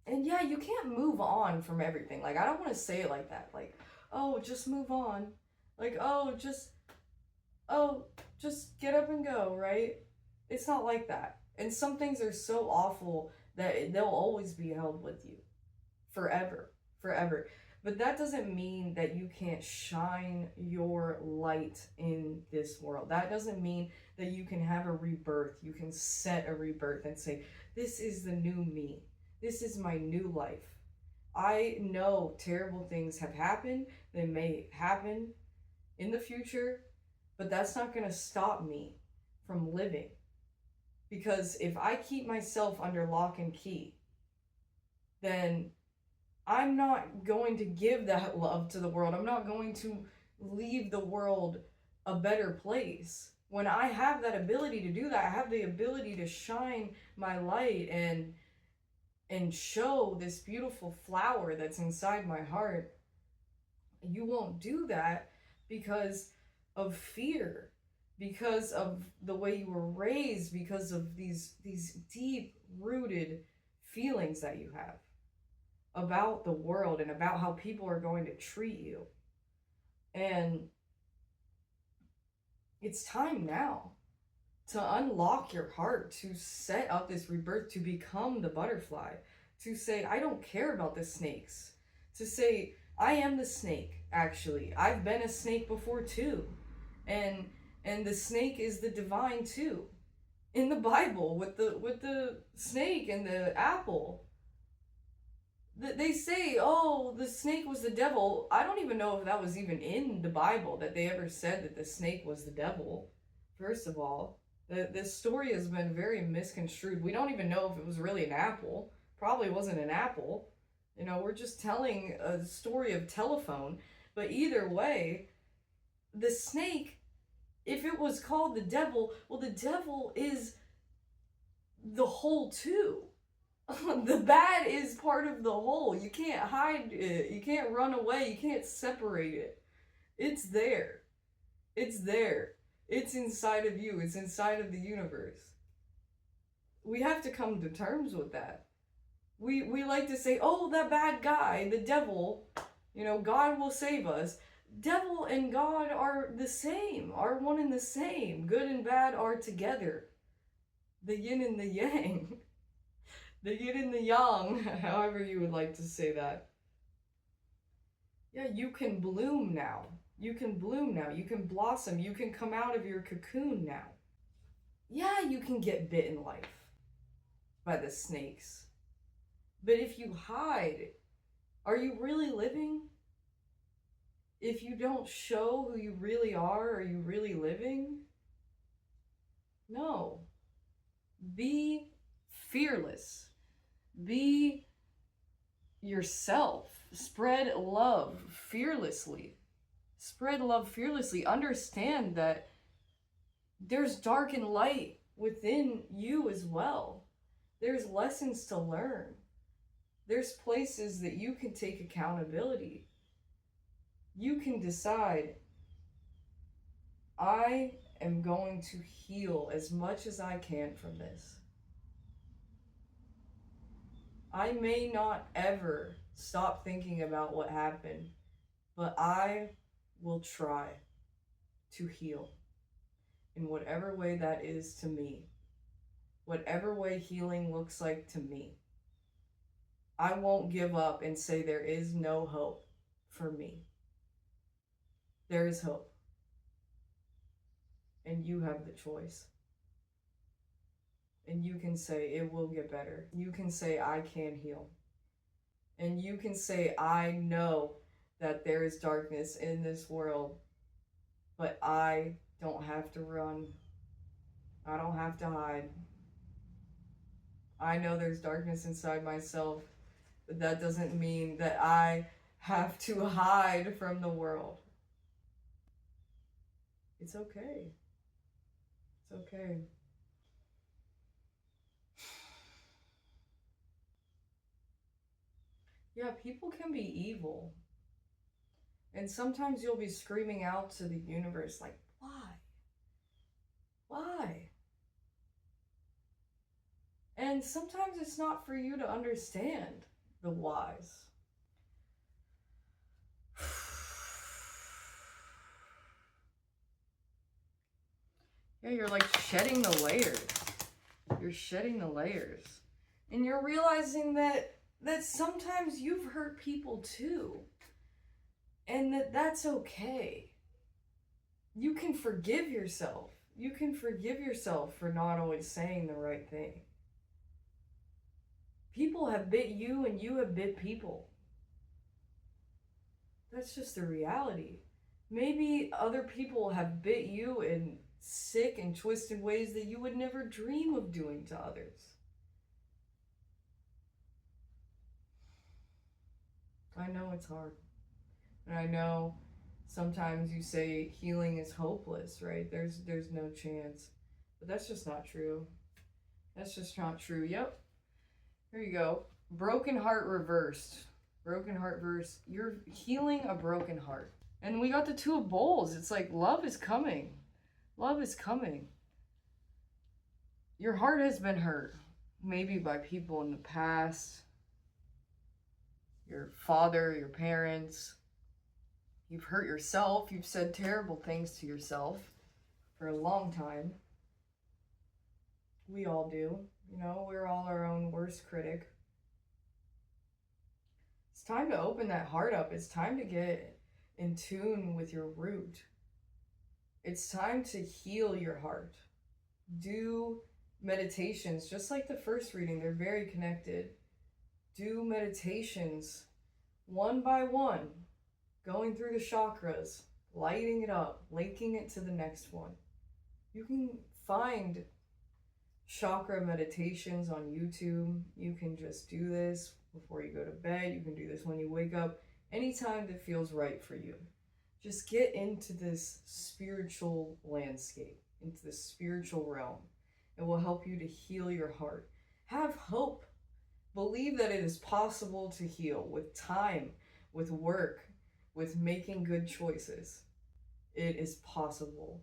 And yeah, you can't move on from everything. Like, I don't want to say it like that. Like, oh, just move on. Like, oh, just get up and go, right? It's not like that. And some things are so awful that they'll always be held with you. Forever. Forever. But that doesn't mean that you can't shine your light in this world. That doesn't mean that you can have a rebirth. You can set a rebirth and say, this is the new me. This is my new life. I know terrible things have happened. They may happen in the future, but that's not going to stop me from living. Because if I keep myself under lock and key, then I'm not going to give that love to the world. I'm not going to leave the world a better place. When I have that ability to do that, I have the ability to shine my light and show this beautiful flower that's inside my heart. You won't do that because of fear, because of the way you were raised, because of these deep-rooted feelings that you have about the world and about how people are going to treat you. And it's time now to unlock your heart, to set up this rebirth, to become the butterfly, to say, I don't care about the snakes, to say, I am the snake, actually. I've been a snake before too. And the snake is the divine too. In the Bible, with the snake and the apple. They say, oh, the snake was the devil. I don't even know if that was even in the Bible, that they ever said that the snake was the devil. First of all, this story has been very misconstrued. We don't even know if it was really an apple. Probably wasn't an apple. You know, we're just telling a story of telephone. But either way, the snake, if it was called the devil, well, the devil is the whole too. The bad is part of the whole. You can't hide it. You can't run away. You can't separate it. It's there. It's there. It's inside of you. It's inside of the universe. We have to come to terms with that. We like to say, oh, that bad guy, the devil, you know, God will save us. Devil and God are the same, are one and the same. Good and bad are together. The yin and the yang. The yin and the yang, however you would like to say that. Yeah, you can bloom now. You can bloom now. You can blossom. You can come out of your cocoon now. Yeah, you can get bit in life by the snakes. But if you hide, are you really living? If you don't show who you really are you really living? No. Be fearless. Be yourself. Spread love fearlessly. Spread love fearlessly. Understand that there's dark and light within you as well. There's lessons to learn. There's places that you can take accountability. You can decide, I am going to heal as much as I can from this. I may not ever stop thinking about what happened, but I will try to heal in whatever way that is to me. Whatever way healing looks like to me. I won't give up and say there is no hope for me. There is hope. And you have the choice. And you can say, it will get better. You can say, I can heal. And you can say, I know that there is darkness in this world, but I don't have to run. I don't have to hide. I know there's darkness inside myself, but that doesn't mean that I have to hide from the world. It's okay. It's okay. Yeah, people can be evil. And sometimes you'll be screaming out to the universe like, why? Why? And sometimes it's not for you to understand the whys. Yeah, you're like shedding the layers. You're shedding the layers. And you're realizing that sometimes you've hurt people too. And that's okay. You can forgive yourself. You can forgive yourself for not always saying the right thing. People have bit you and you have bit people. That's just the reality. Maybe other people have bit you in sick and twisted ways that you would never dream of doing to others. I know it's hard. And I know sometimes you say healing is hopeless, right? There's no chance. But that's just not true. That's just not true. Yep. Here you go. Broken heart reversed. Broken heart verse. You're healing a broken heart. And we got the Two of Bowls. It's like love is coming. Love is coming. Your heart has been hurt. Maybe by people in the past. Your father, your parents. You've hurt yourself. You've said terrible things to yourself for a long time. We all do. You know, we're all our own worst critic. It's time to open that heart up. It's time to get in tune with your root. It's time to heal your heart. Do meditations, just like the first reading, they're very connected. Do meditations one by one, going through the chakras, lighting it up, linking it to the next one. You can find chakra meditations on YouTube. You can just do this before you go to bed. You can do this when you wake up, anytime that feels right for you. Just get into this spiritual landscape, into the spiritual realm. It will help you to heal your heart. Have hope. Believe that it is possible to heal with time, with work, with making good choices. It is possible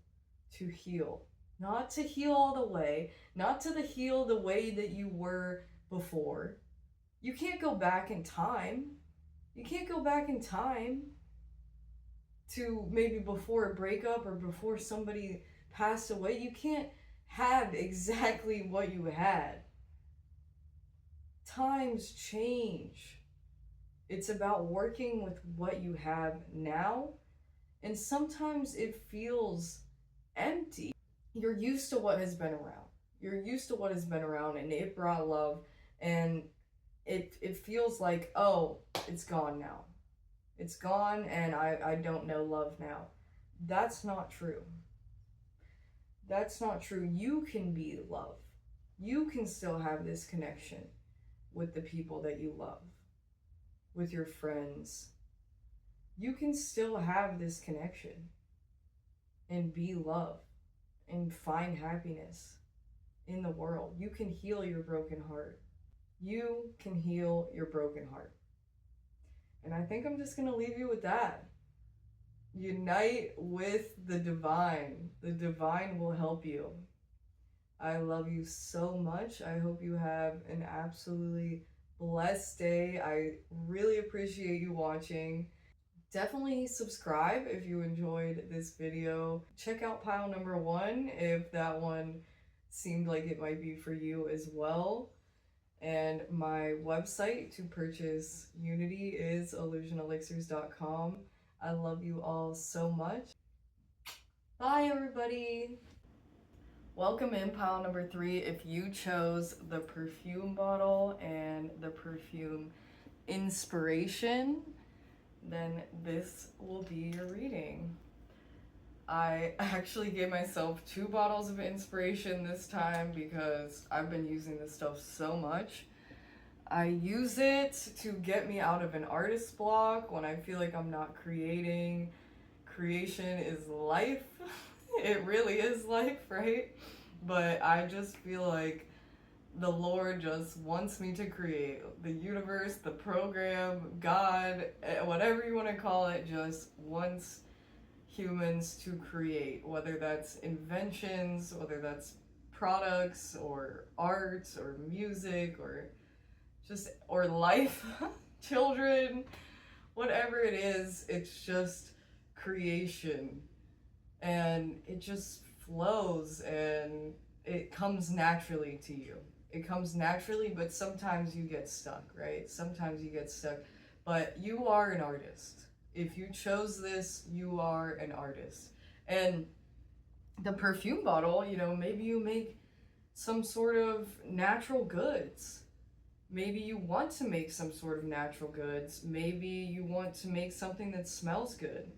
to heal. Not to heal all the way, not to heal the way that you were before. You can't go back in time. You can't go back in time to maybe before a breakup or before somebody passed away. You can't have exactly what you had. Times change. It's about working with what you have now, and sometimes it feels empty. You're used to what has been around. You're used to what has been around, and it brought love, and it feels like, oh, it's gone now. It's gone, and I don't know love now. That's not true. That's not true. You can be love. You can still have this connection with the people that you love, with your friends. You can still have this connection and be love and find happiness in the world. You can heal your broken heart. You can heal your broken heart. And I think I'm just going to leave you with that. Unite with the divine. The divine will help you. I love you so much. I hope you have an absolutely blessed day. I really appreciate you watching. Definitely subscribe if you enjoyed this video. Check out pile number 1 if that one seemed like it might be for you as well. And my website to purchase Unity is illusionelixirs.com. I love you all so much. Bye, everybody. Welcome in pile number 3. If you chose the perfume bottle and the perfume inspiration, then this will be your reading. I actually gave myself 2 bottles of inspiration this time because I've been using this stuff so much. I use it to get me out of an artist block when I feel like I'm not creating. Creation is life. It really is life, right? But I just feel like the Lord just wants me to create. The universe, the program, God, whatever you want to call it, just wants humans to create, whether that's inventions, whether that's products or art or music or life, children, whatever it is. It's just creation, and it just flows and it comes naturally to you. It comes naturally, but sometimes you get stuck, right? Sometimes you get stuck, but you are an artist. If you chose this, you are an artist. And the perfume bottle, maybe you make some sort of natural goods. Maybe you want to make some sort of natural goods. Maybe you want to make something that smells good.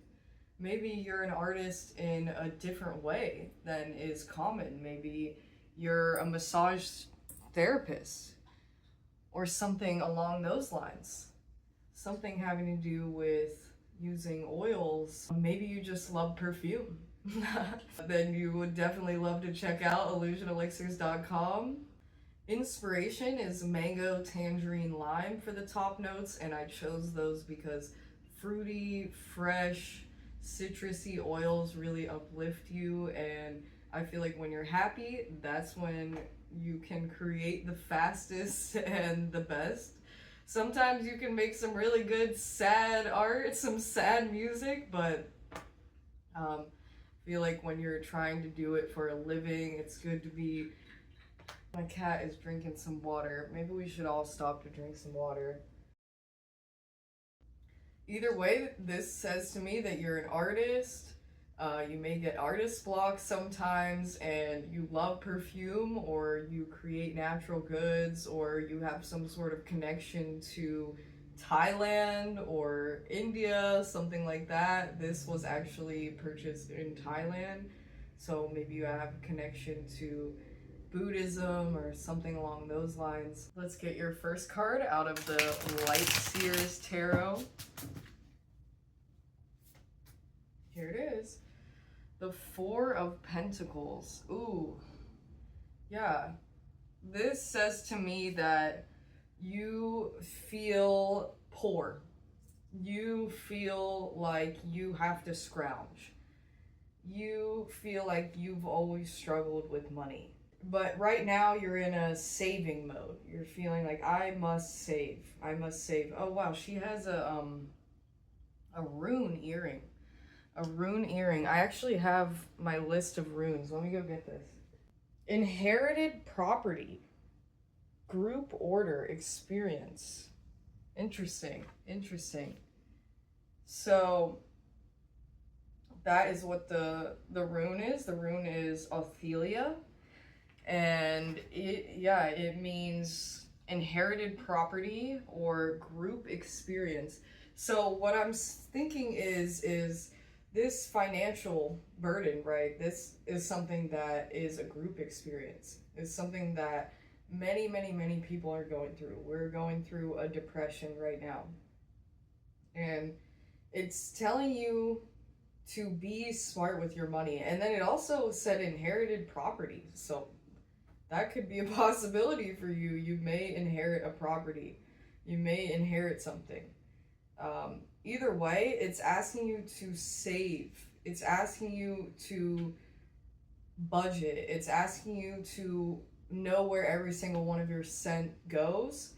Maybe you're an artist in a different way than is common. Maybe you're a massage therapist or something along those lines. Something having to do with using oils. Maybe you just love perfume. Then you would definitely love to check out illusionelixirs.com. Inspiration is mango, tangerine, lime for the top notes, and I chose those because fruity, fresh, citrusy oils really uplift you, and I feel like when you're happy, that's when you can create the fastest and the best. Sometimes you can make some really good sad art, some sad music, but I feel like when you're trying to do it for a living, it's good to be... My cat is drinking some water. Maybe we should all stop to drink some water. Either way, this says to me that you're an artist. You may get artist block sometimes, and you love perfume, or you create natural goods, or you have some sort of connection to Thailand or India, something like that. This was actually purchased in Thailand, so maybe you have a connection to Buddhism or something along those lines. Let's get your first card out of the Light Seers Tarot. Here it is. The Four of Pentacles. Ooh. Yeah. This says to me that you feel poor. You feel like you have to scrounge. You feel like you've always struggled with money. But right now you're in a saving mode. You're feeling like, I must save. I must save. Oh wow, she has a rune earring. A rune earring. I actually have my list of runes. Let me go get this. Inherited property. Group order experience. Interesting. Interesting. So that is what the rune is. The rune is Ophelia. And it means inherited property or group experience. So what I'm thinking is this financial burden, right? This is something that is a group experience. It's something that many, many, many people are going through. We're going through a depression right now. And it's telling you to be smart with your money. And then it also said inherited property. So that could be a possibility for you. You may inherit a property. You may inherit something. Either way, it's asking you to save. It's asking you to budget. It's asking you to know where every single one of your cent goes.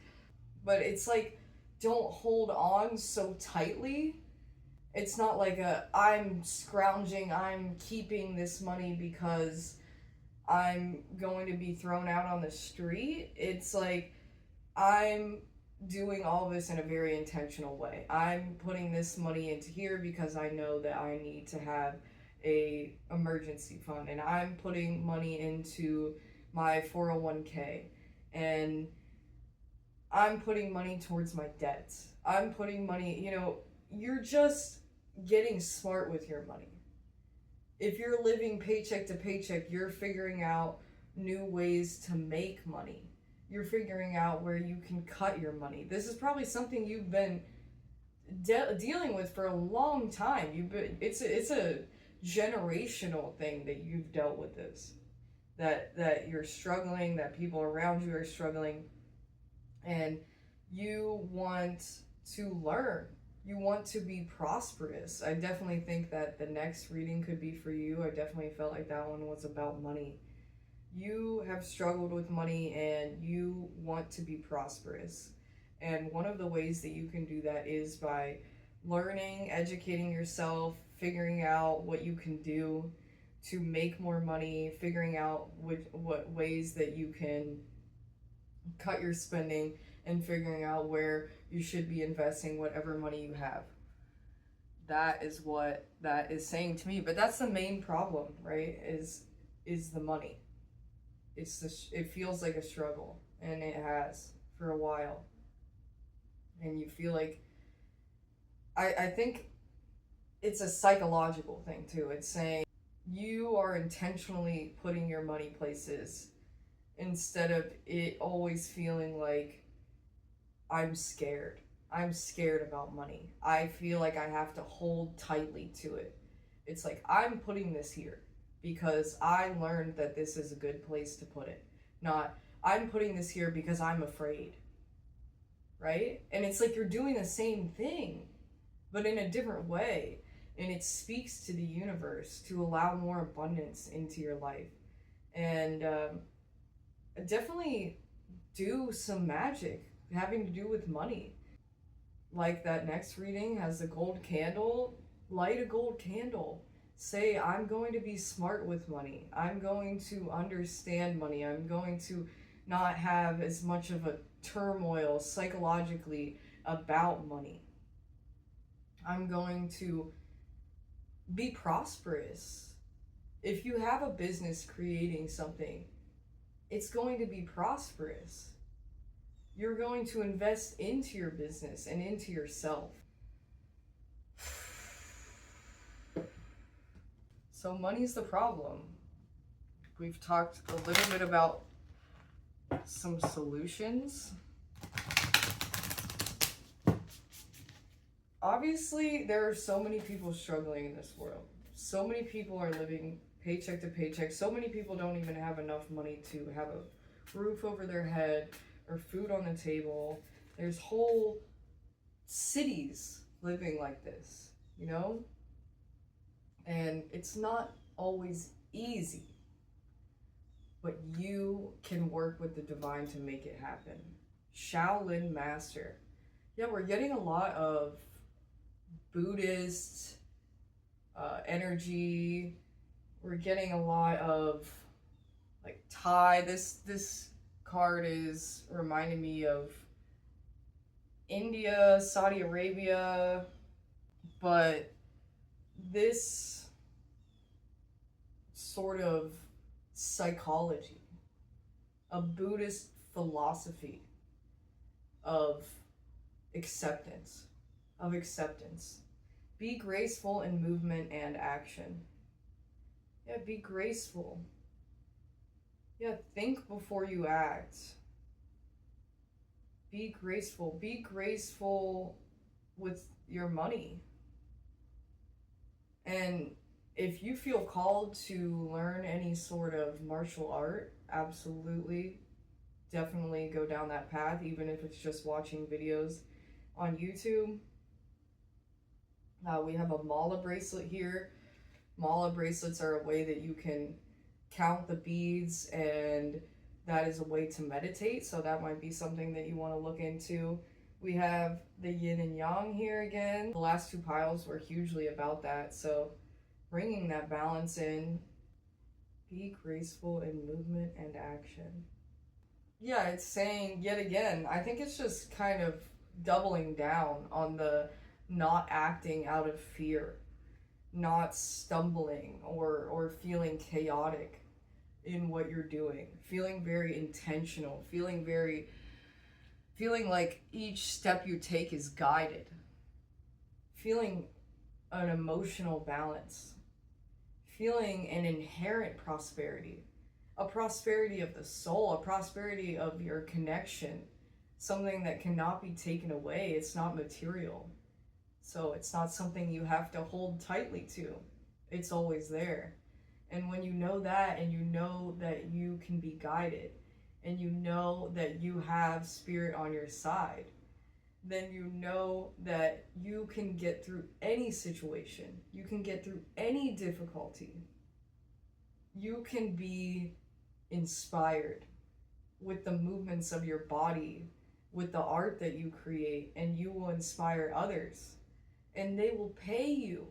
But it's like, don't hold on so tightly. It's not like I'm scrounging, I'm keeping this money because I'm going to be thrown out on the street. It's like, I'm doing all this in a very intentional way. I'm putting this money into here because I know that I need to have a emergency fund, and I'm putting money into my 401k, and I'm putting money towards my debts. I'm putting money, you're just getting smart with your money. If you're living paycheck to paycheck, you're figuring out new ways to make money. You're figuring out where you can cut your money. This is probably something you've been dealing with for a long time. It's a generational thing that you've dealt with this. That you're struggling, that people around you are struggling, and you want to learn. You want to be prosperous. I definitely think that the next reading could be for you. I definitely felt like that one was about money. You have struggled with money and you want to be prosperous. And one of the ways that you can do that is by learning, educating yourself, figuring out what you can do to make more money, figuring out what ways that you can cut your spending, and figuring out where you should be investing whatever money you have. That is what that is saying to me. But that's the main problem, right? Is the money. It feels like a struggle, and it has for a while. And you feel like, I think it's a psychological thing too. It's saying you are intentionally putting your money places instead of it always feeling like, I'm scared. I'm scared about money. I feel like I have to hold tightly to it. It's like, I'm putting this here because I learned that this is a good place to put it. Not, I'm putting this here because I'm afraid. Right? And it's like you're doing the same thing, but in a different way. And it speaks to the universe to allow more abundance into your life. And definitely do some magic having to do with money. Like that next reading has a gold candle. Light a gold candle. Say, I'm going to be smart with money. I'm going to understand money. I'm going to not have as much of a turmoil psychologically about money. I'm going to be prosperous. If you have a business creating something, it's going to be prosperous. You're going to invest into your business and into yourself. So money's the problem. We've talked a little bit about some solutions. Obviously, there are so many people struggling in this world. So many people are living paycheck to paycheck. So many people don't even have enough money to have a roof over their head or food on the table. There's whole cities living like this, you know? And it's not always easy, but you can work with the divine to make it happen. Shaolin Master. Yeah, we're getting a lot of Buddhist energy. We're getting a lot of like Thai. This card is reminding me of India, Saudi Arabia, but this sort of psychology, a Buddhist philosophy of acceptance, Be graceful in movement and action. Yeah, be graceful. Yeah, think before you act. Be graceful. Be graceful with your money. And if you feel called to learn any sort of martial art, absolutely, definitely go down that path, even if it's just watching videos on YouTube. We have a mala bracelet here. Mala bracelets are a way that you can count the beads, and that is a way to meditate, so that might be something that you want to look into. We have the yin and yang here again. The last two piles were hugely about that, so bringing that balance in. Be graceful in movement and action. Yeah, it's saying yet again, I think it's just kind of doubling down on the not acting out of fear, not stumbling or feeling chaotic in what you're doing, feeling very intentional, feeling like each step you take is guided, feeling an emotional balance, feeling an inherent prosperity, a prosperity of the soul, a prosperity of your connection, something that cannot be taken away. It's not material, so it's not something you have to hold tightly to. It's always there. And when you know that, and you know that you can be guided, and you know that you have spirit on your side, then you know that you can get through any situation. You can get through any difficulty. You can be inspired with the movements of your body, with the art that you create, and you will inspire others, and they will pay you.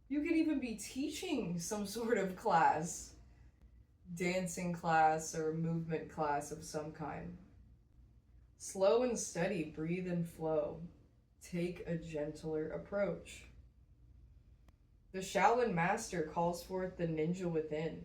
You could even be teaching some sort of class, dancing class or movement class of some kind. Slow and steady, breathe and flow. Take a gentler approach. The Shaolin Master calls forth the ninja within.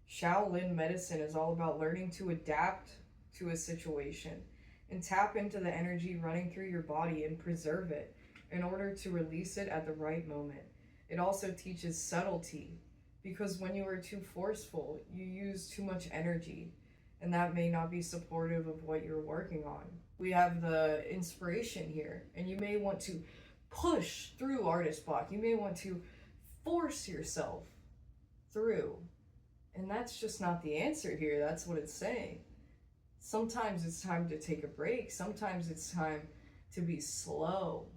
Shaolin medicine is all about learning to adapt to a situation and tap into the energy running through your body and preserve it in order to release it at the right moment. It also teaches subtlety, because when you are too forceful, you use too much energy, and that may not be supportive of what you're working on. We have the inspiration here, and you may want to push through artist block. You may want to force yourself through, and that's just not the answer here. That's what it's saying. Sometimes it's time to take a break. Sometimes it's time to be slow.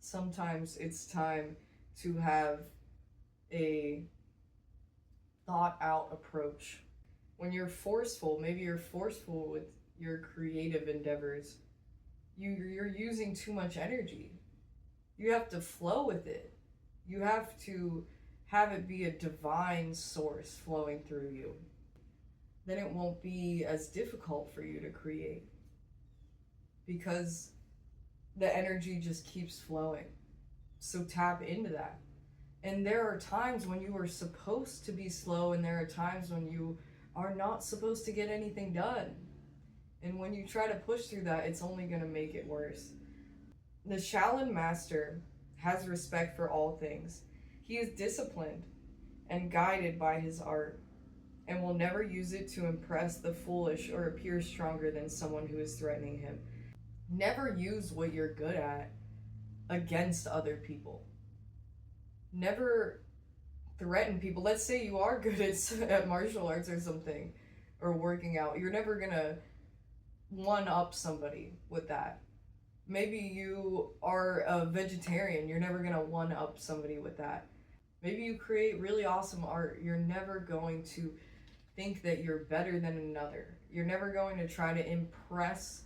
Sometimes it's time to have a thought out approach. When you're forceful, maybe you're forceful with your creative endeavors, you're using too much energy. You have to flow with it. You have to have it be a divine source flowing through you. Then it won't be as difficult for you to create, because the energy just keeps flowing. So tap into that. And there are times when you are supposed to be slow, and there are times when you are not supposed to get anything done. And when you try to push through that, it's only going to make it worse. The Shaolin master has respect for all things. He is disciplined and guided by his art, and will never use it to impress the foolish or appear stronger than someone who is threatening him. Never use what you're good at against other people. Never threaten people. Let's say you are good at martial arts or something, or working out. You're never gonna one up somebody with that. Maybe you are a vegetarian. You're never gonna one up somebody with that. Maybe you create really awesome art. You're never going to think that you're better than another. You're never going to try to impress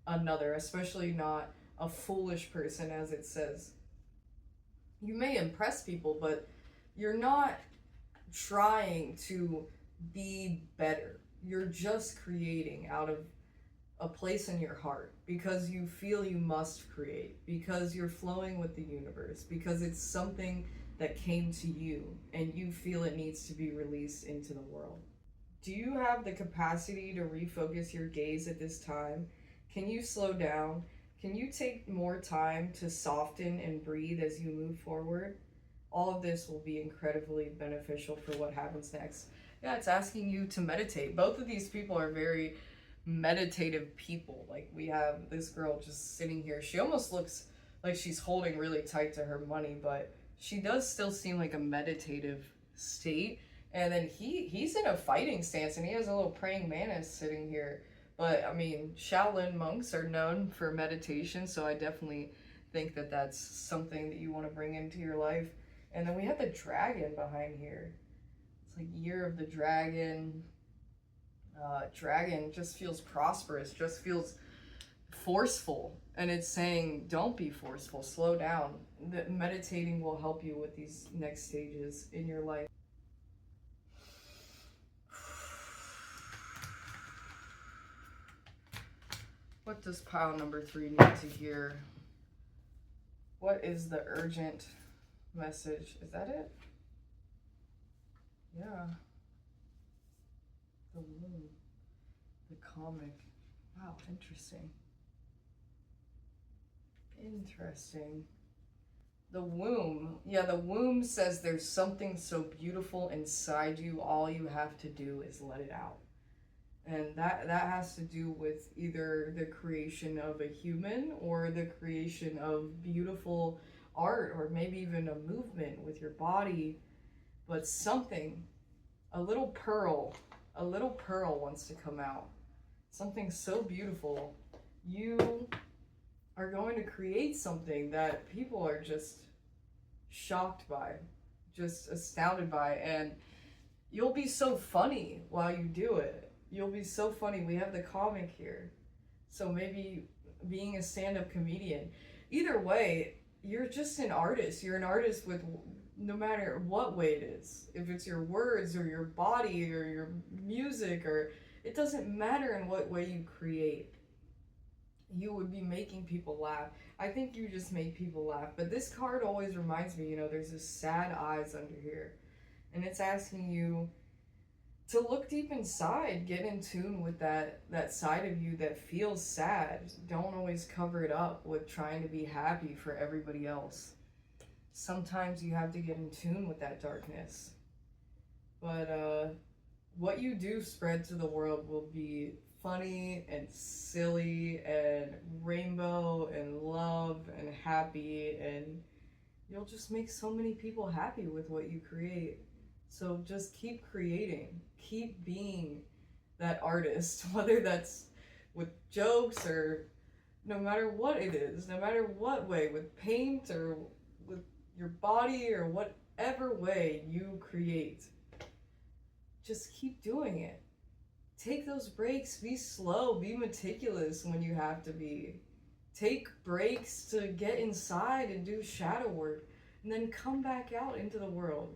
another, especially not a foolish person, as it says. You may impress people, but you're not trying to be better. You're just creating out of a place in your heart because you feel you must create, because you're flowing with the universe, because it's something that came to you and you feel it needs to be released into the world. Do you have the capacity to refocus your gaze at this time? Can you slow down? Can you take more time to soften and breathe as you move forward? All of this will be incredibly beneficial for what happens next. Yeah, it's asking you to meditate. Both of these people are very meditative people. Like, we have this girl just sitting here. She almost looks like she's holding really tight to her money, but she does still seem like a meditative state. And then he's in a fighting stance, and he has a little praying mantis sitting here. But, I mean, Shaolin monks are known for meditation, so I definitely think that that's something that you want to bring into your life. And then we have the dragon behind here. It's like Year of the Dragon. Dragon just feels prosperous, just feels forceful. And it's saying, don't be forceful, slow down. That meditating will help you with these next stages in your life. What does pile number 3 need to hear? What is the urgent message? Is that it? Yeah. The moon. The comic. Wow, interesting. Interesting. The womb. Yeah, the womb says there's something so beautiful inside you. All you have to do is let it out. And that has to do with either the creation of a human or the creation of beautiful art, or maybe even a movement with your body. But something, a little pearl wants to come out. Something so beautiful. You are going to create something that people are just shocked by, just astounded by, and you'll be so funny while you do it. You'll be so funny. We have the comic here. So maybe being a stand-up comedian. Either way, you're just an artist. You're an artist with no matter what way it is. If it's your words or your body or your music, or it doesn't matter in what way you create. You would be making people laugh. I think you just make people laugh. But this card always reminds me, there's this sad eyes under here. And it's asking you to look deep inside, get in tune with that side of you that feels sad. Don't always cover it up with trying to be happy for everybody else. Sometimes you have to get in tune with that darkness. But what you do spread to the world will be funny and silly and rainbow and love and happy, and you'll just make so many people happy with what you create. So just keep creating, keep being that artist, whether that's with jokes or no matter what it is, no matter what way, with paint or with your body or whatever way you create. Just keep doing it. Take those breaks, be slow, be meticulous when you have to be. Take breaks to get inside and do shadow work, and then come back out into the world.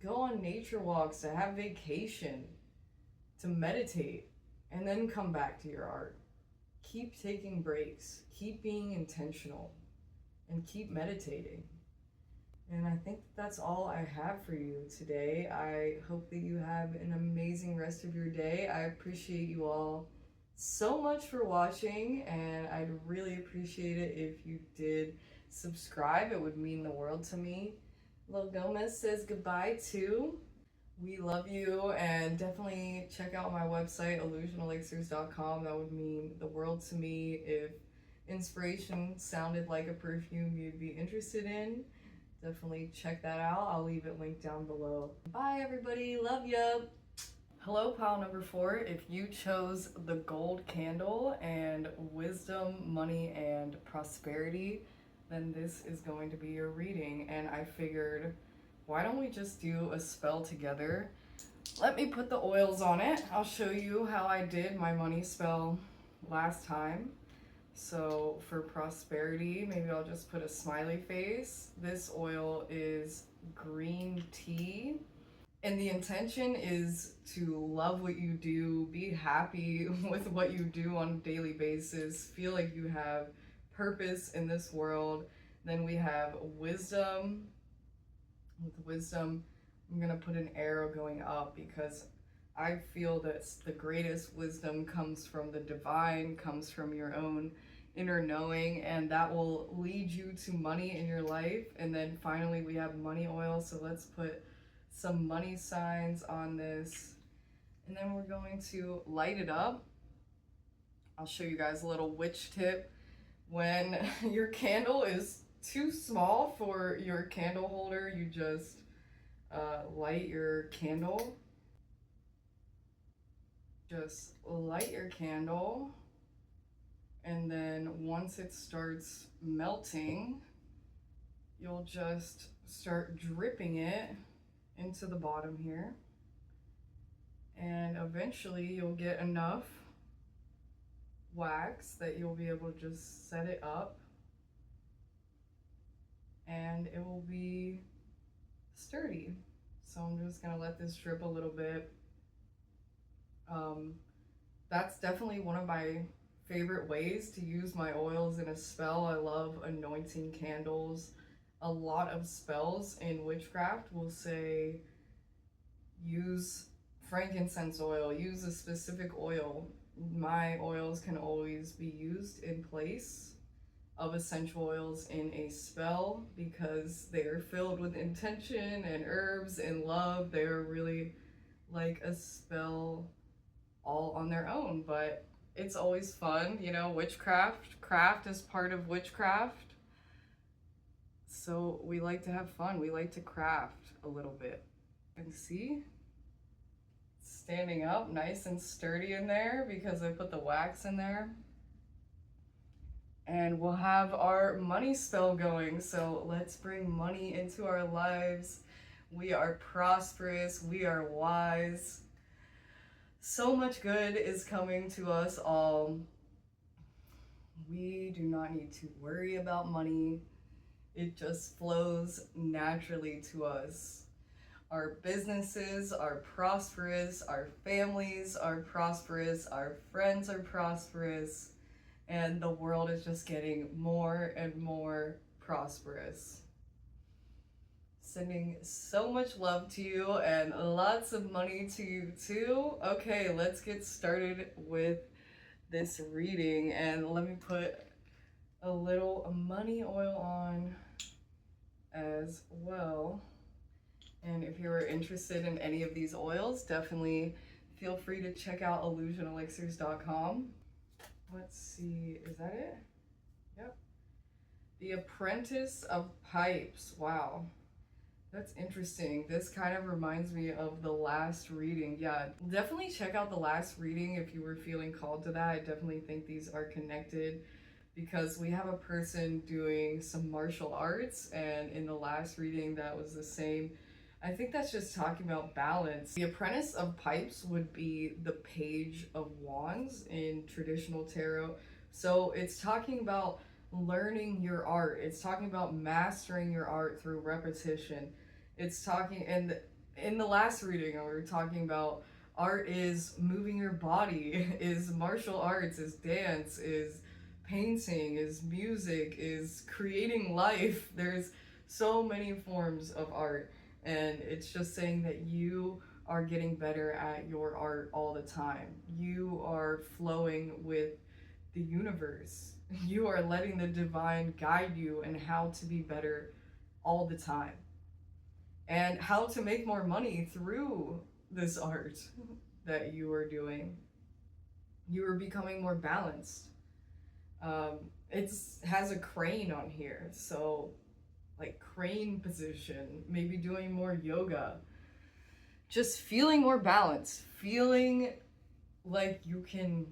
Go on nature walks, to have vacation, to meditate, and then come back to your art. Keep taking breaks. Keep being intentional. and keep meditating. And I think that's all I have for you today. I hope that you have an amazing rest of your day. I appreciate you all so much for watching, and I'd really appreciate it if you did subscribe. It would mean the world to me. Lil Gomez says goodbye too. We love you, and definitely check out my website, illusionelixirs.com. That would mean the world to me. If inspiration sounded like a perfume you'd be interested in, definitely check that out. I'll leave it linked down below. Bye everybody, love ya. Hello, pile number 4. If you chose the gold candle and wisdom, money, and prosperity, then this is going to be your reading. And I figured, why don't we just do a spell together? Let me put the oils on it. I'll show you how I did my money spell last time. So for prosperity, maybe I'll just put a smiley face. This oil is green tea. And the intention is to love what you do, be happy with what you do on a daily basis, feel like you have purpose in this world. Then we have wisdom. With wisdom, I'm gonna put an arrow going up because I feel that the greatest wisdom comes from the divine, comes from your own inner knowing, and that will lead you to money in your life. And then finally we have money oil, so let's put some money signs on this, and then we're going to light it up. I'll show you guys a little witch tip. When your candle is too small for your candle holder, you just light your candle. Just light your candle, and then once it starts melting, you'll just start dripping it into the bottom here, and eventually you'll get enough wax that you'll be able to just set it up, and it will be sturdy. So I'm just gonna let this drip a little bit. That's definitely one of my favorite ways to use my oils in a spell. I love anointing candles. A lot of spells in witchcraft will say use frankincense oil, use a specific oil. My oils can always be used in place of essential oils in a spell because they are filled with intention and herbs and love. They are really like a spell all on their own, but it's always fun, you know. Craft is part of witchcraft. So we like to have fun. We like to craft a little bit. And see, standing up nice and sturdy in there because I put the wax in there. And we'll have our money spell going. So let's bring money into our lives. We are prosperous. We are wise. So much good is coming to us all. We do not need to worry about money. It just flows naturally to us. Our businesses are prosperous, our families are prosperous, our friends are prosperous, and the world is just getting more and more prosperous. Sending so much love to you and lots of money to you too. Okay, let's get started with this reading, and let me put a little money oil on as well. And if you're interested in any of these oils, definitely feel free to check out illusionelixirs.com. Let's see, is that it? Yep. The Apprentice of Pipes. Wow, that's interesting. This kind of reminds me of the last reading. Yeah, definitely check out the last reading if you were feeling called to that. I definitely think these are connected because we have a person doing some martial arts, and in the last reading that was the same. I think that's just talking about balance. The Apprentice of Pipes would be the Page of Wands in traditional tarot. So it's talking about learning your art. It's talking about mastering your art through repetition. It's talking, and in the last reading, we were talking about art is moving your body, is martial arts, is dance, is painting, is music, is creating life. There's so many forms of art, and it's just saying that you are getting better at your art all the time. You are flowing with the universe. You are letting the divine guide you and how to be better all the time, and how to make more money through this art that you are doing. You are becoming more balanced. It has a crane on here, so like crane position, maybe doing more yoga, just feeling more balanced, feeling like you can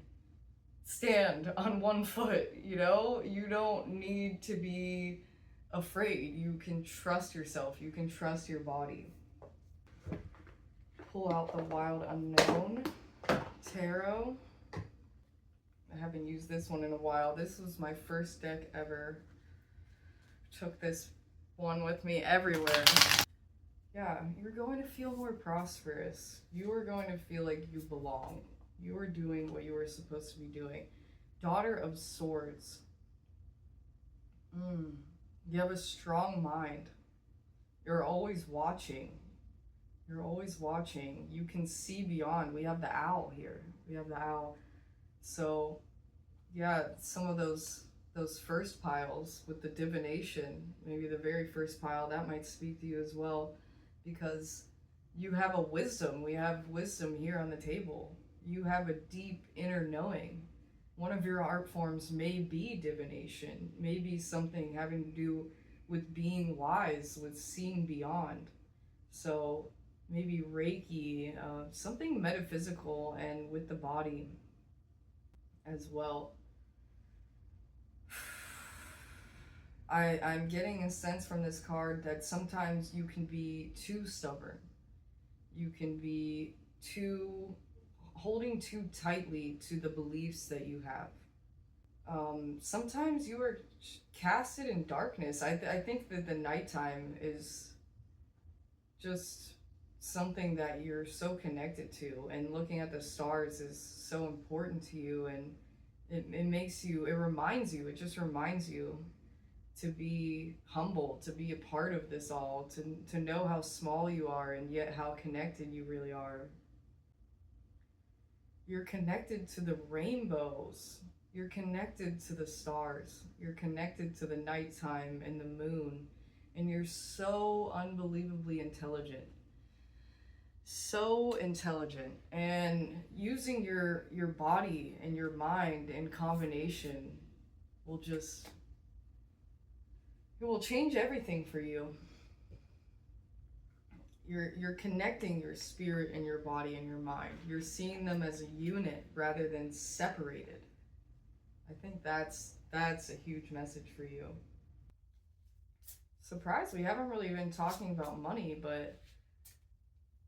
stand on one foot, you know? You don't need to be afraid. You can trust yourself. You can trust your body. Pull out the Wild Unknown Tarot. I haven't used this one in a while. This was my first deck ever. Took this one with me everywhere. Yeah, you're going to feel more prosperous. You are going to feel like you belong. You are doing what you were supposed to be doing. Daughter of Swords. You have a strong mind. You're always watching. You're always watching. You can see beyond. We have the owl here. We have the owl. So, yeah, some of those first piles with the divination, maybe the very first pile, that might speak to you as well, because you have a wisdom. We have wisdom here on the table. You have a deep inner knowing. One of your art forms may be divination, maybe something having to do with being wise, with seeing beyond. So maybe Reiki, something metaphysical and with the body as well. I'm getting a sense from this card that sometimes you can be too stubborn. You can be holding too tightly to the beliefs that you have. Sometimes you are casted in darkness. I think that the nighttime is just something that you're so connected to, and looking at the stars is so important to you, and it reminds you to be humble, to be a part of this all, to know how small you are and yet how connected you really are. You're connected to the rainbows. You're connected to the stars. You're connected to the nighttime and the moon. And you're so unbelievably intelligent. So intelligent. And using your body and your mind in combination it will change everything for you. You're connecting your spirit and your body and your mind. You're seeing them as a unit rather than separated. I think that's a huge message for you. Surprised we haven't really been talking about money, but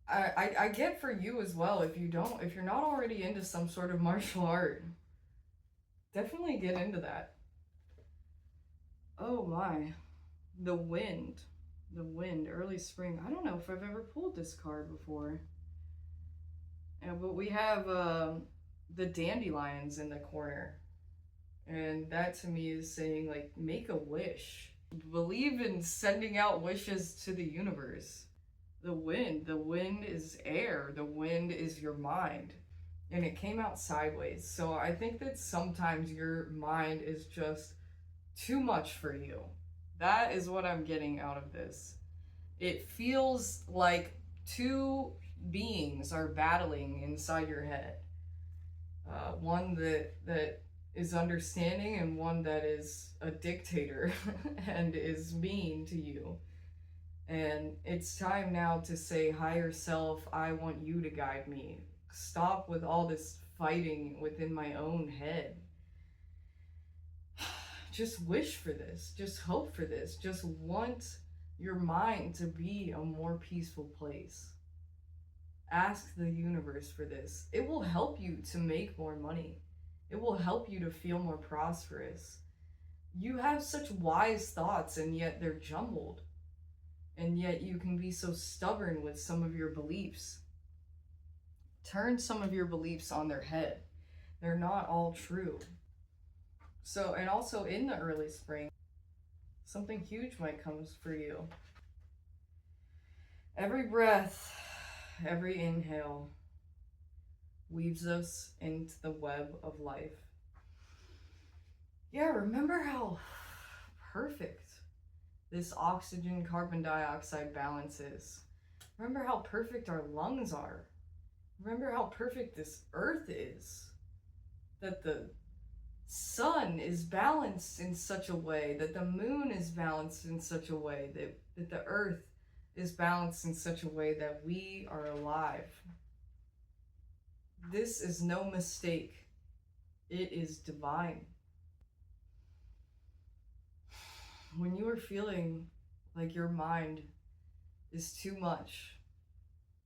I get for you as well, if you're not already into some sort of martial art, definitely get into that. Oh my, the wind, early spring. I don't know if I've ever pulled this card before. But we have the dandelions in the corner. And that to me is saying, like, make a wish. Believe in sending out wishes to the universe. The wind is air. The wind is your mind. And it came out sideways. So I think that sometimes your mind is just too much for you. That is what I'm getting out of this. It feels like two beings are battling inside your head. One that is understanding and one that is a dictator and is mean to you. And it's time now to say, higher self, I want you to guide me. Stop with all this fighting within my own head. Just wish for this. Just hope for this. Just want your mind to be a more peaceful place. Ask the universe for this. It will help you to make more money. It will help you to feel more prosperous. You have such wise thoughts, and yet they're jumbled. And yet you can be so stubborn with some of your beliefs. Turn some of your beliefs on their head. They're not all true. So, and also in the early spring, something huge might come for you. Every breath, every inhale weaves us into the web of life. Yeah, remember how perfect this oxygen carbon dioxide balance is. Remember how perfect our lungs are. Remember how perfect this earth is. That the sun is balanced in such a way, that the moon is balanced in such a way, that the earth is balanced in such a way that we are alive. This is no mistake. It is divine. When you are feeling like your mind is too much,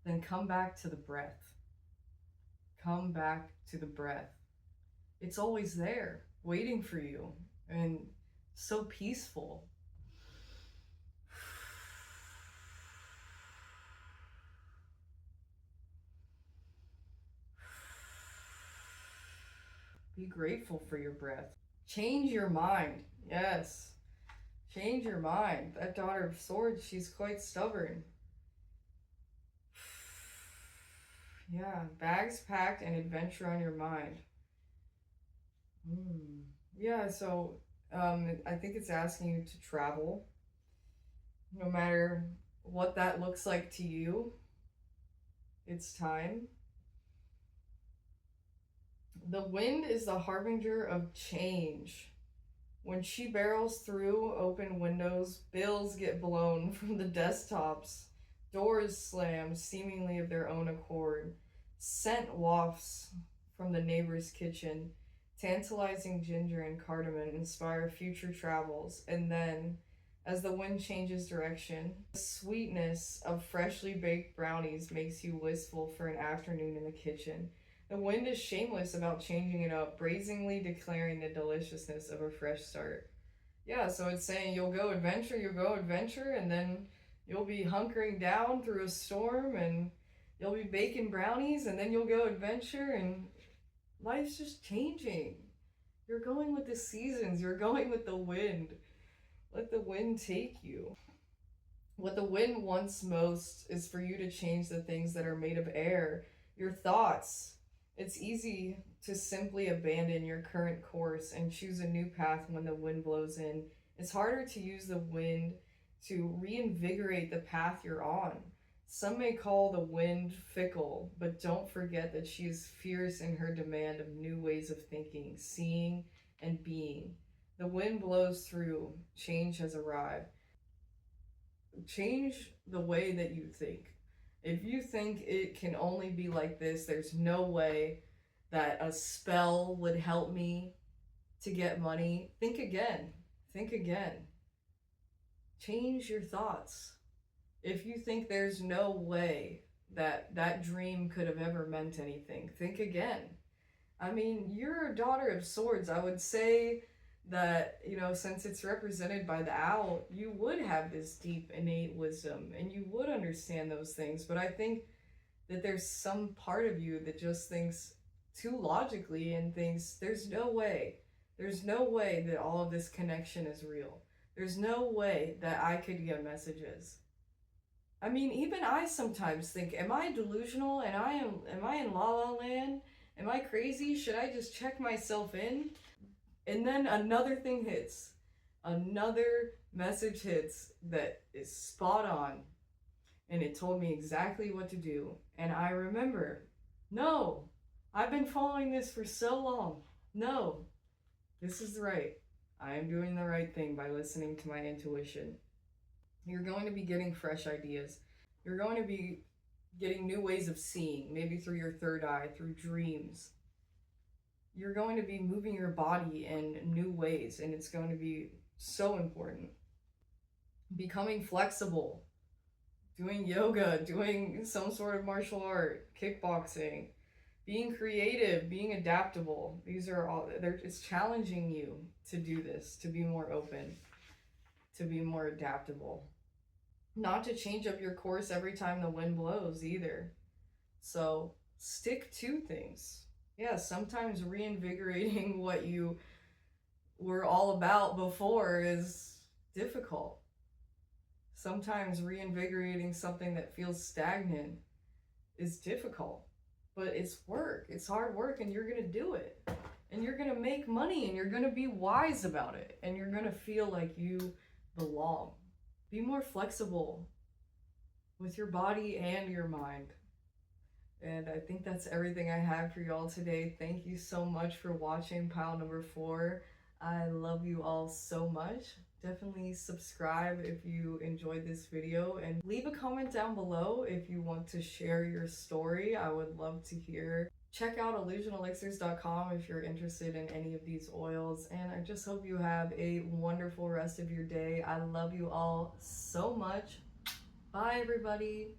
then come back to the breath. Come back to the breath. It's always there, waiting for you, and so peaceful. Be grateful for your breath. Change your mind. Yes. Change your mind. That Daughter of Swords, she's quite stubborn. Yeah, bags packed and adventure on your mind. Yeah, so I think it's asking you to travel. No matter what that looks like to you, it's time. The wind is the harbinger of change. When she barrels through open windows, bills get blown from the desktops, doors slam seemingly of their own accord, scent wafts from the neighbor's kitchen, tantalizing ginger and cardamom inspire future travels, and then, as the wind changes direction, the sweetness of freshly baked brownies makes you wistful for an afternoon in the kitchen. The wind is shameless about changing it up, brazenly declaring the deliciousness of a fresh start. Yeah, so it's saying you'll go adventure, and then you'll be hunkering down through a storm, and you'll be baking brownies, and then you'll go adventure, and life's just changing. You're going with the seasons, you're going with the wind. Let the wind take you. What the wind wants most is for you to change the things that are made of air, your thoughts. It's easy to simply abandon your current course and choose a new path when the wind blows in. It's harder to use the wind to reinvigorate the path you're on. Some may call the wind fickle, but don't forget that she is fierce in her demand of new ways of thinking, seeing, and being. The wind blows through. Change has arrived. Change the way that you think. If you think it can only be like this, there's no way that a spell would help me to get money. Think again. Think again. Change your thoughts. If you think there's no way that that dream could have ever meant anything, think again. I mean, you're a Daughter of Swords. I would say that, since it's represented by the owl, you would have this deep innate wisdom and you would understand those things. But I think that there's some part of you that just thinks too logically and thinks there's no way that all of this connection is real. There's no way that I could get messages. I mean, even I sometimes think, am I delusional? And am I in La La Land? Am I crazy? Should I just check myself in? And then another thing hits. Another message hits that is spot on. And it told me exactly what to do. And I remember, no, I've been following this for so long. No, this is right. I am doing the right thing by listening to my intuition. You're going to be getting fresh ideas. You're going to be getting new ways of seeing, maybe through your third eye, through dreams. You're going to be moving your body in new ways, and it's going to be so important. Becoming flexible, doing yoga, doing some sort of martial art, kickboxing, being creative, being adaptable. These are all, it's challenging you to do this, to be more open, to be more adaptable. Not to change up your course every time the wind blows either. So stick to things. Yeah, sometimes reinvigorating what you were all about before is difficult. Sometimes reinvigorating something that feels stagnant is difficult, but it's work. It's hard work, and you're going to do it. And you're going to make money, and you're going to be wise about it, and you're going to feel like you belong. Be more flexible with your body and your mind. And I think that's everything I have for y'all today. Thank you so much for watching pile number 4. I love you all so much. Definitely subscribe if you enjoyed this video, and leave a comment down below if you want to share your story. I would love to hear. Check out illusionelixirs.com if you're interested in any of these oils, and I just hope you have a wonderful rest of your day. I love you all so much. Bye, everybody.